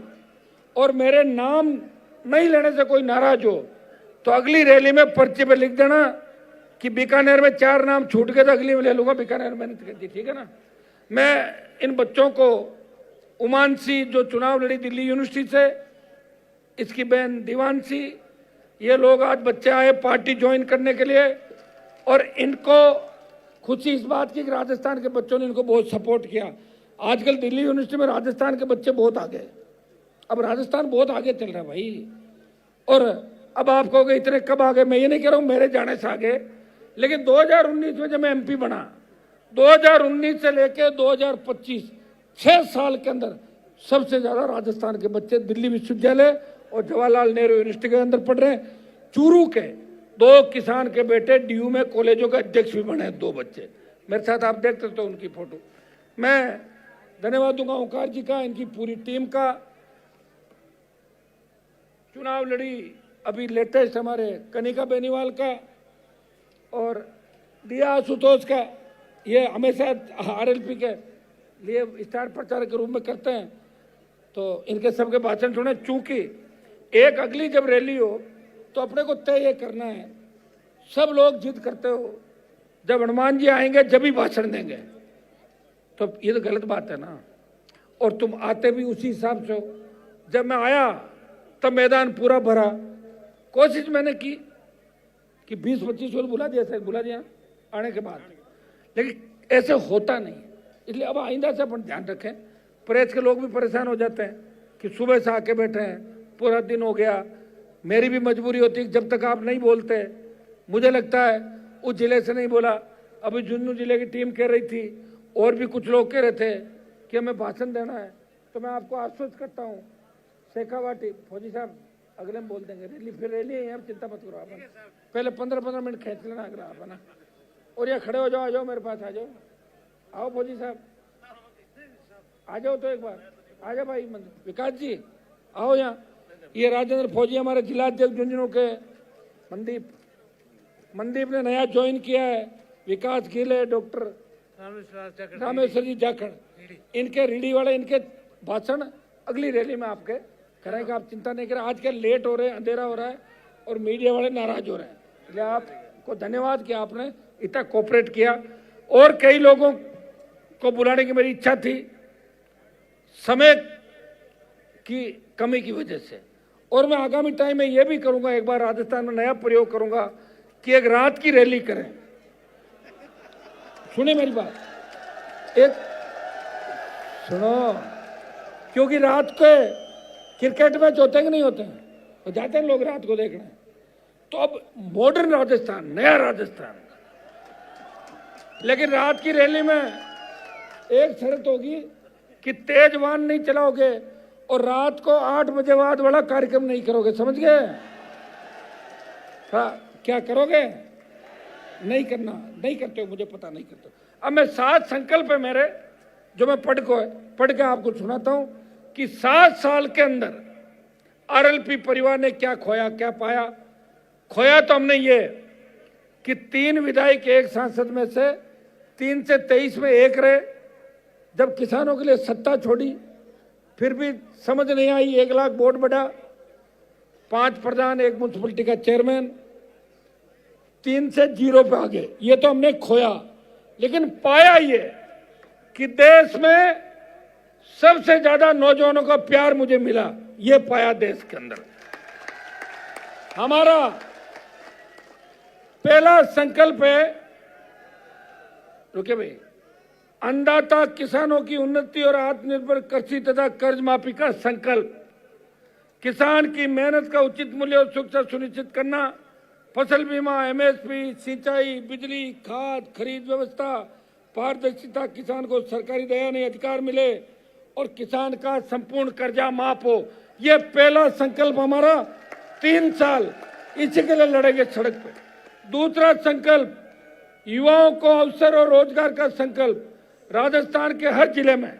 और मेरे नाम नहीं लेने से कोई नाराज हो तो अगली रैली में पर्चे पे लिख देना कि बीकानेर में 4 नाम छूट गए तो अगली में ले लूंगा, बीकानेर में मेहनत करती, ठीक है ना। मैं इन बच्चों को, उमानसी जो चुनाव लड़ी दिल्ली यूनिवर्सिटी से, इसकी बहन दीवानसी, ये लोग आज बच्चे आए पार्टी ज्वाइन करने के लिए और इनको खुशी इस बात की कि राजस्थान के बच्चों ने इनको बहुत सपोर्ट किया। आजकल दिल्ली यूनिवर्सिटी में राजस्थान के बच्चे बहुत आगे, अब राजस्थान बहुत आगे चल रहा है भाई। और अब आप कहोगे इतने कब आ गए, मैं ये नहीं कह रहा हूँ मेरे जाने से आगे, लेकिन 2019 में जब मैं एमपी बना, 2019 से लेकर 2025 6 साल के अंदर सबसे ज्यादा राजस्थान के बच्चे दिल्ली विश्वविद्यालय और जवाहरलाल नेहरू यूनिवर्सिटी के अंदर पढ़ रहे हैं। चूरू के 2 किसान के बेटे डीयू में कॉलेजों का अध्यक्ष भी बने हैं, 2 बच्चे मेरे साथ, आप देख सकते हो उनकी फोटो। मैं धन्यवाद दूंगा ओंकार जी का, इनकी पूरी टीम का। चुनाव लड़ी अभी लेटेस्ट हमारे कनिका बेनीवाल का और दिया आशुतोष का, ये हमेशा आरएलपी के लिए स्टार प्रचारक के रूप में करते हैं, तो इनके सबके भाषण सुने। चूंकि एक अगली जब रैली हो तो अपने को तय ये करना है, सब लोग जिद करते हो जब हनुमान जी आएंगे जब ही भाषण देंगे, तो ये तो गलत बात है ना। और तुम आते भी उसी हिसाब से हो। जब मैं आया तब मैदान पूरा भरा, कोशिश मैंने की कि 20-25 को बुला दिया, शायद बुला दिया आने के बाद, लेकिन ऐसे होता नहीं। इसलिए अब आइंदा से अपन ध्यान रखें। प्रेस के लोग भी परेशान हो जाते हैं कि सुबह से आके बैठे हैं, पूरा दिन हो गया। मेरी भी मजबूरी होती है, जब तक आप नहीं बोलते, मुझे लगता है उस जिले से नहीं बोला। अभी झुंझुनू जिले की टीम कह रही थी और भी कुछ लोग कह रहे थे कि हमें भाषण देना है, तो मैं आपको आश्वस्त करता हूँ, शेखावाटी फौजी साहब अगले में बोल देंगे, रैली फिर रैली है, आप चिंता मत करो। आप पहले 15-15 मिनट खींच लेना अगला आप ना, और यहाँ खड़े हो जाओ, आ जाओ मेरे पास, आ जाओ, आओ फौजी साहब आ जाओ, तो एक बार आ जाओ भाई विकास जी, आओ यहाँ। ये राजेंद्र फौजी हमारे जिलाध्यक्ष झुंझुनू के, मनदीप ने नया ज्वाइन किया है, विकास गिल है, डॉक्टर रामेश्वर जी जाखड़, इनके रीडी वाले, इनके भाषण अगली रैली में आपके करेंगे, आप चिंता नहीं करें। आजकल लेट हो रहे हैं, अंधेरा हो रहा है और मीडिया वाले नाराज हो रहे हैं, इसलिए आपको धन्यवाद कि आपने इतना कोऑपरेट किया। और कई लोगों को बुलाने की मेरी इच्छा थी, समय की कमी की वजह से, और मैं आगामी टाइम में यह भी करूंगा, एक बार राजस्थान में नया प्रयोग करूंगा कि एक रात की रैली करें। सुने मेरी बात, एक सुनो, क्योंकि रात के क्रिकेट मैच होते कि नहीं होते हैं, तो जाते हैं लोग रात को देखने। तो अब मॉडर्न राजस्थान, नया राजस्थान, लेकिन रात की रैली में एक शर्त होगी कि तेज वाहन नहीं चलाओगे और रात को 8 बजे बाद वाला कार्यक्रम नहीं करोगे, समझ गए? हाँ, क्या करोगे? नहीं करना, नहीं करते हो, मुझे पता नहीं करते। अब मैं 7 संकल्प है मेरे, जो मैं पढ़ के आपको सुनाता हूं कि 7 साल के अंदर आरएलपी परिवार ने क्या खोया, क्या पाया। खोया तो हमने ये कि 3 विधायक, 1 सांसद में से 3 से 23 में 1 रहे। जब किसानों के लिए सत्ता छोड़ी फिर भी समझ नहीं आई, 1 लाख वोट बढ़ा, 5 प्रधान, 1 म्यूनसिपलिटी का चेयरमैन, 3 से 0 पे आ गए। ये तो हमने खोया, लेकिन पाया ये कि देश में सबसे ज्यादा नौजवानों का प्यार मुझे मिला, ये पाया देश के अंदर। हमारा पहला संकल्प है, रुके भाई, अन्नदाता किसानों की उन्नति और आत्मनिर्भर कृषि तथा कर्ज माफी का संकल्प। किसान की मेहनत का उचित मूल्य और सुरक्षा सुनिश्चित करना, फसल बीमा, एमएसपी, सिंचाई, बिजली, खाद खरीद व्यवस्था, पारदर्शिता, किसान को सरकारी दया नहीं अधिकार मिले और किसान का संपूर्ण कर्जा माफ हो। ये पहला संकल्प हमारा 3 साल इसी के लिए लड़ेंगे सड़क पे। दूसरा संकल्प युवाओं को अवसर और रोजगार का संकल्प। राजस्थान के हर जिले में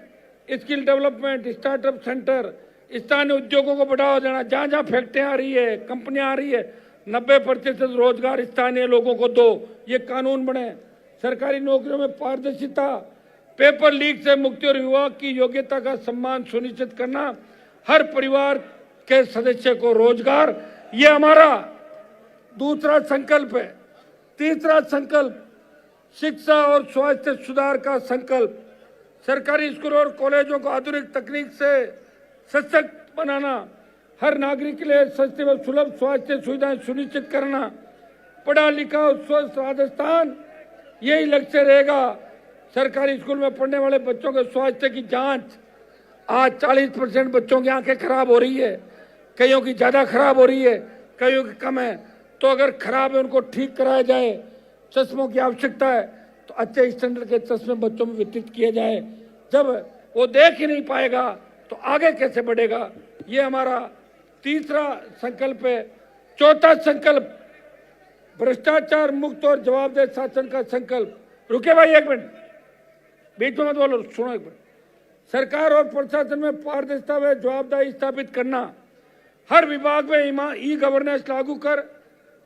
स्किल डेवलपमेंट, स्टार्टअप सेंटर, स्थानीय उद्योगों को बढ़ावा देना। जहां जहां फैक्ट्रियां आ रही है, कंपनियां आ रही है, 90% रोजगार स्थानीय लोगों को दो। ये कानून बने। सरकारी नौकरियों में पारदर्शिता, पेपर लीक से मुक्ति और युवा की योग्यता का सम्मान सुनिश्चित करना। हर परिवार के सदस्य को रोजगार, ये हमारा दूसरा संकल्प है। तीसरा संकल्प शिक्षा और स्वास्थ्य सुधार का संकल्प। सरकारी स्कूलों और कॉलेजों को आधुनिक तकनीक से सशक्त बनाना। हर नागरिक के लिए सस्ती व सुलभ स्वास्थ्य सुविधाएं सुनिश्चित करना। पढ़ा लिखा और स्वस्थ राजस्थान, यही लक्ष्य रहेगा। सरकारी स्कूल में पढ़ने वाले बच्चों के स्वास्थ्य की जांच। आज 40% बच्चों की आंखें खराब हो रही है, कईयों की ज्यादा खराब हो रही है, कईयों की कम है। तो अगर खराब है उनको ठीक कराया जाए। चश्मों की आवश्यकता है तो अच्छे स्टैंडर्ड के चश्मे बच्चों में वितरित किए जाए। जब वो देख ही नहीं पाएगा तो आगे कैसे बढ़ेगा। ये हमारा तीसरा संकल्प है। चौथा संकल्प भ्रष्टाचार मुक्त और जवाबदेह शासन का संकल्प। रुके भाई एक मिनट, बीच में मत बोलो, सुनो एक मिनट। सरकार और प्रशासन में पारदर्शिता व जवाबदेही स्थापित करना। हर विभाग में ई गवर्नेंस लागू कर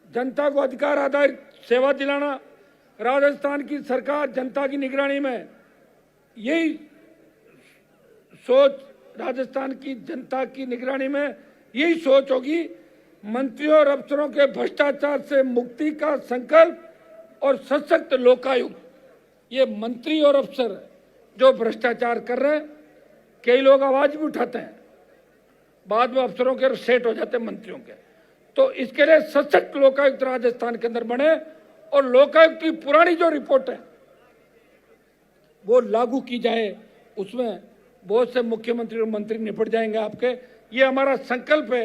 जनता को अधिकार आधारित सेवा दिलाना। राजस्थान की सरकार जनता की निगरानी में, यही सोच राजस्थान की जनता की निगरानी में यही सोच होगी। मंत्रियों और अफसरों के भ्रष्टाचार से मुक्ति का संकल्प और सशक्त लोकायुक्त। ये मंत्री और अफसर जो भ्रष्टाचार कर रहे हैं, कई लोग आवाज भी उठाते हैं, बाद में अफसरों के सेट हो जाते हैं मंत्रियों के। तो इसके लिए सशक्त लोकायुक्त राजस्थान के अंदर बने और लोकायुक्त की पुरानी जो रिपोर्ट है वो लागू की जाए। उसमें बहुत से मुख्यमंत्री और मंत्री निपट जाएंगे आपके। ये हमारा संकल्प है।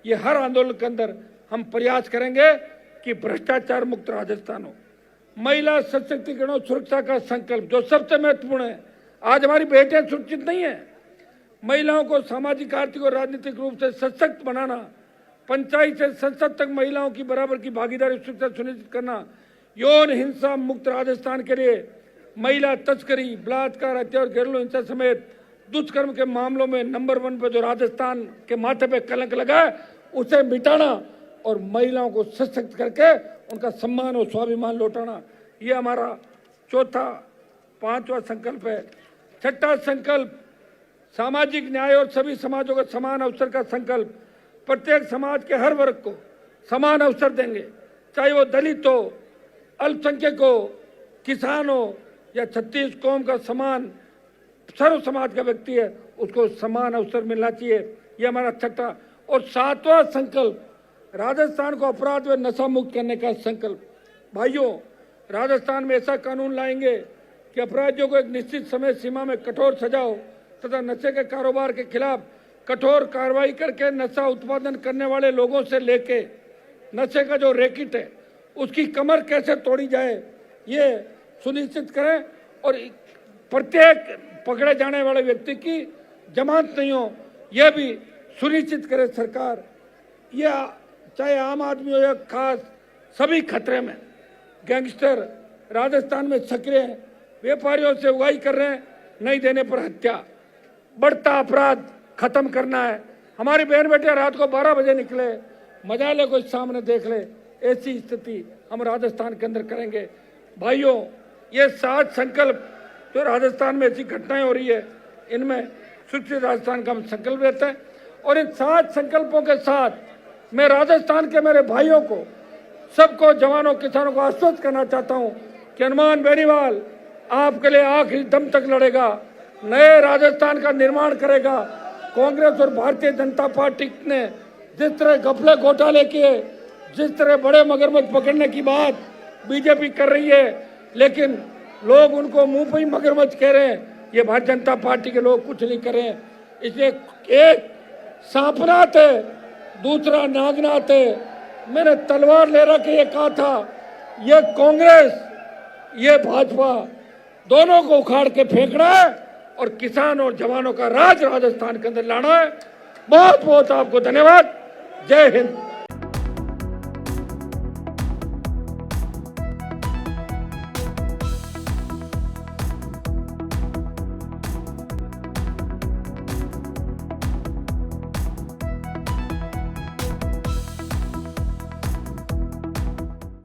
ये हर आंदोलन के अंदर हम प्रयास करेंगे कि भ्रष्टाचार मुक्त राजस्थान हो। महिला सशक्तिकरण और सुरक्षा का संकल्प जो सबसे महत्वपूर्ण है। आज हमारी बेटियां सुरक्षित नहीं है। महिलाओं को सामाजिक, आर्थिक और राजनीतिक रूप से सशक्त बनाना। पंचायत से संसद तक महिलाओं की बराबर की भागीदारी सुरक्षा सुनिश्चित करना। यौन हिंसा मुक्त राजस्थान के लिए महिला तस्करी, बलात्कार, हत्या और घरेलू हिंसा समेत दुष्कर्म के मामलों में नंबर 1 पे जो राजस्थान के माथे पे कलंक लगा है उसे मिटाना और महिलाओं को सशक्त करके उनका सम्मान और स्वाभिमान लौटाना। ये हमारा चौथा, 5वां संकल्प है। छठा संकल्प सामाजिक न्याय और सभी समाजों के समान अवसर का संकल्प। प्रत्येक समाज के हर वर्ग को समान अवसर देंगे, चाहे वो दलित हो, अल्पसंख्यक हो, किसान हो या 36 कौम का समान सर्व समाज का व्यक्ति है, उसको समान अवसर मिलना चाहिए। ये हमारा छठा और 7वां संकल्प राजस्थान को अपराध व नशा मुक्त करने का संकल्प। भाइयों, राजस्थान में ऐसा कानून लाएंगे कि अपराधियों को एक निश्चित समय सीमा में कठोर सजा हो तथा नशे के कारोबार के खिलाफ कठोर कार्रवाई करके नशा उत्पादन करने वाले लोगों से लेके नशे का जो रैकेट है उसकी कमर कैसे तोड़ी जाए ये सुनिश्चित करें और प्रत्येक पकड़े जाने वाले व्यक्ति की जमानत नहीं हो यह भी सुनिश्चित करे सरकार। यह चाहे आम आदमी हो या खास, सभी खतरे में। गैंगस्टर राजस्थान में सक्रिय हैं, व्यापारियों से उगाही कर रहे हैं, नहीं देने पर हत्या। बढ़ता अपराध खत्म करना है। हमारी बहन बेटियां रात को 12 बजे निकले, मजाले को सामने देख ले, ऐसी स्थिति हम राजस्थान के अंदर करेंगे। भाइयों, ये 7 संकल्प जो राजस्थान में ऐसी घटनाएं हो रही है, इनमें सुरक्षित राजस्थान का हम संकल्प लेते हैं। और इन 7 संकल्पों के साथ मैं राजस्थान के मेरे भाइयों को, सबको, जवानों, किसानों को आश्वस्त करना चाहता हूं कि हनुमान बेनीवाल आपके लिए आखिरी दम तक लड़ेगा, नए राजस्थान का निर्माण करेगा। कांग्रेस और भारतीय जनता पार्टी ने जिस तरह घपले घोटाले किए, जिस तरह बड़े मगरमच्छ पकड़ने की बात बीजेपी कर रही है, लेकिन लोग उनको मुंह पे ही मगरमच्छ कह रहे हैं, ये भारतीय जनता पार्टी के लोग कुछ नहीं कर रहे हैं। इसलिए एक सांपनाथ है, दूसरा नागनाथ है, मैंने तलवार ले रखे ये कहा था, ये कांग्रेस ये भाजपा दोनों को उखाड़ के फेंकना है और किसान और जवानों का राज राजस्थान के अंदर लाना है। बहुत बहुत आपको धन्यवाद। जय हिंद।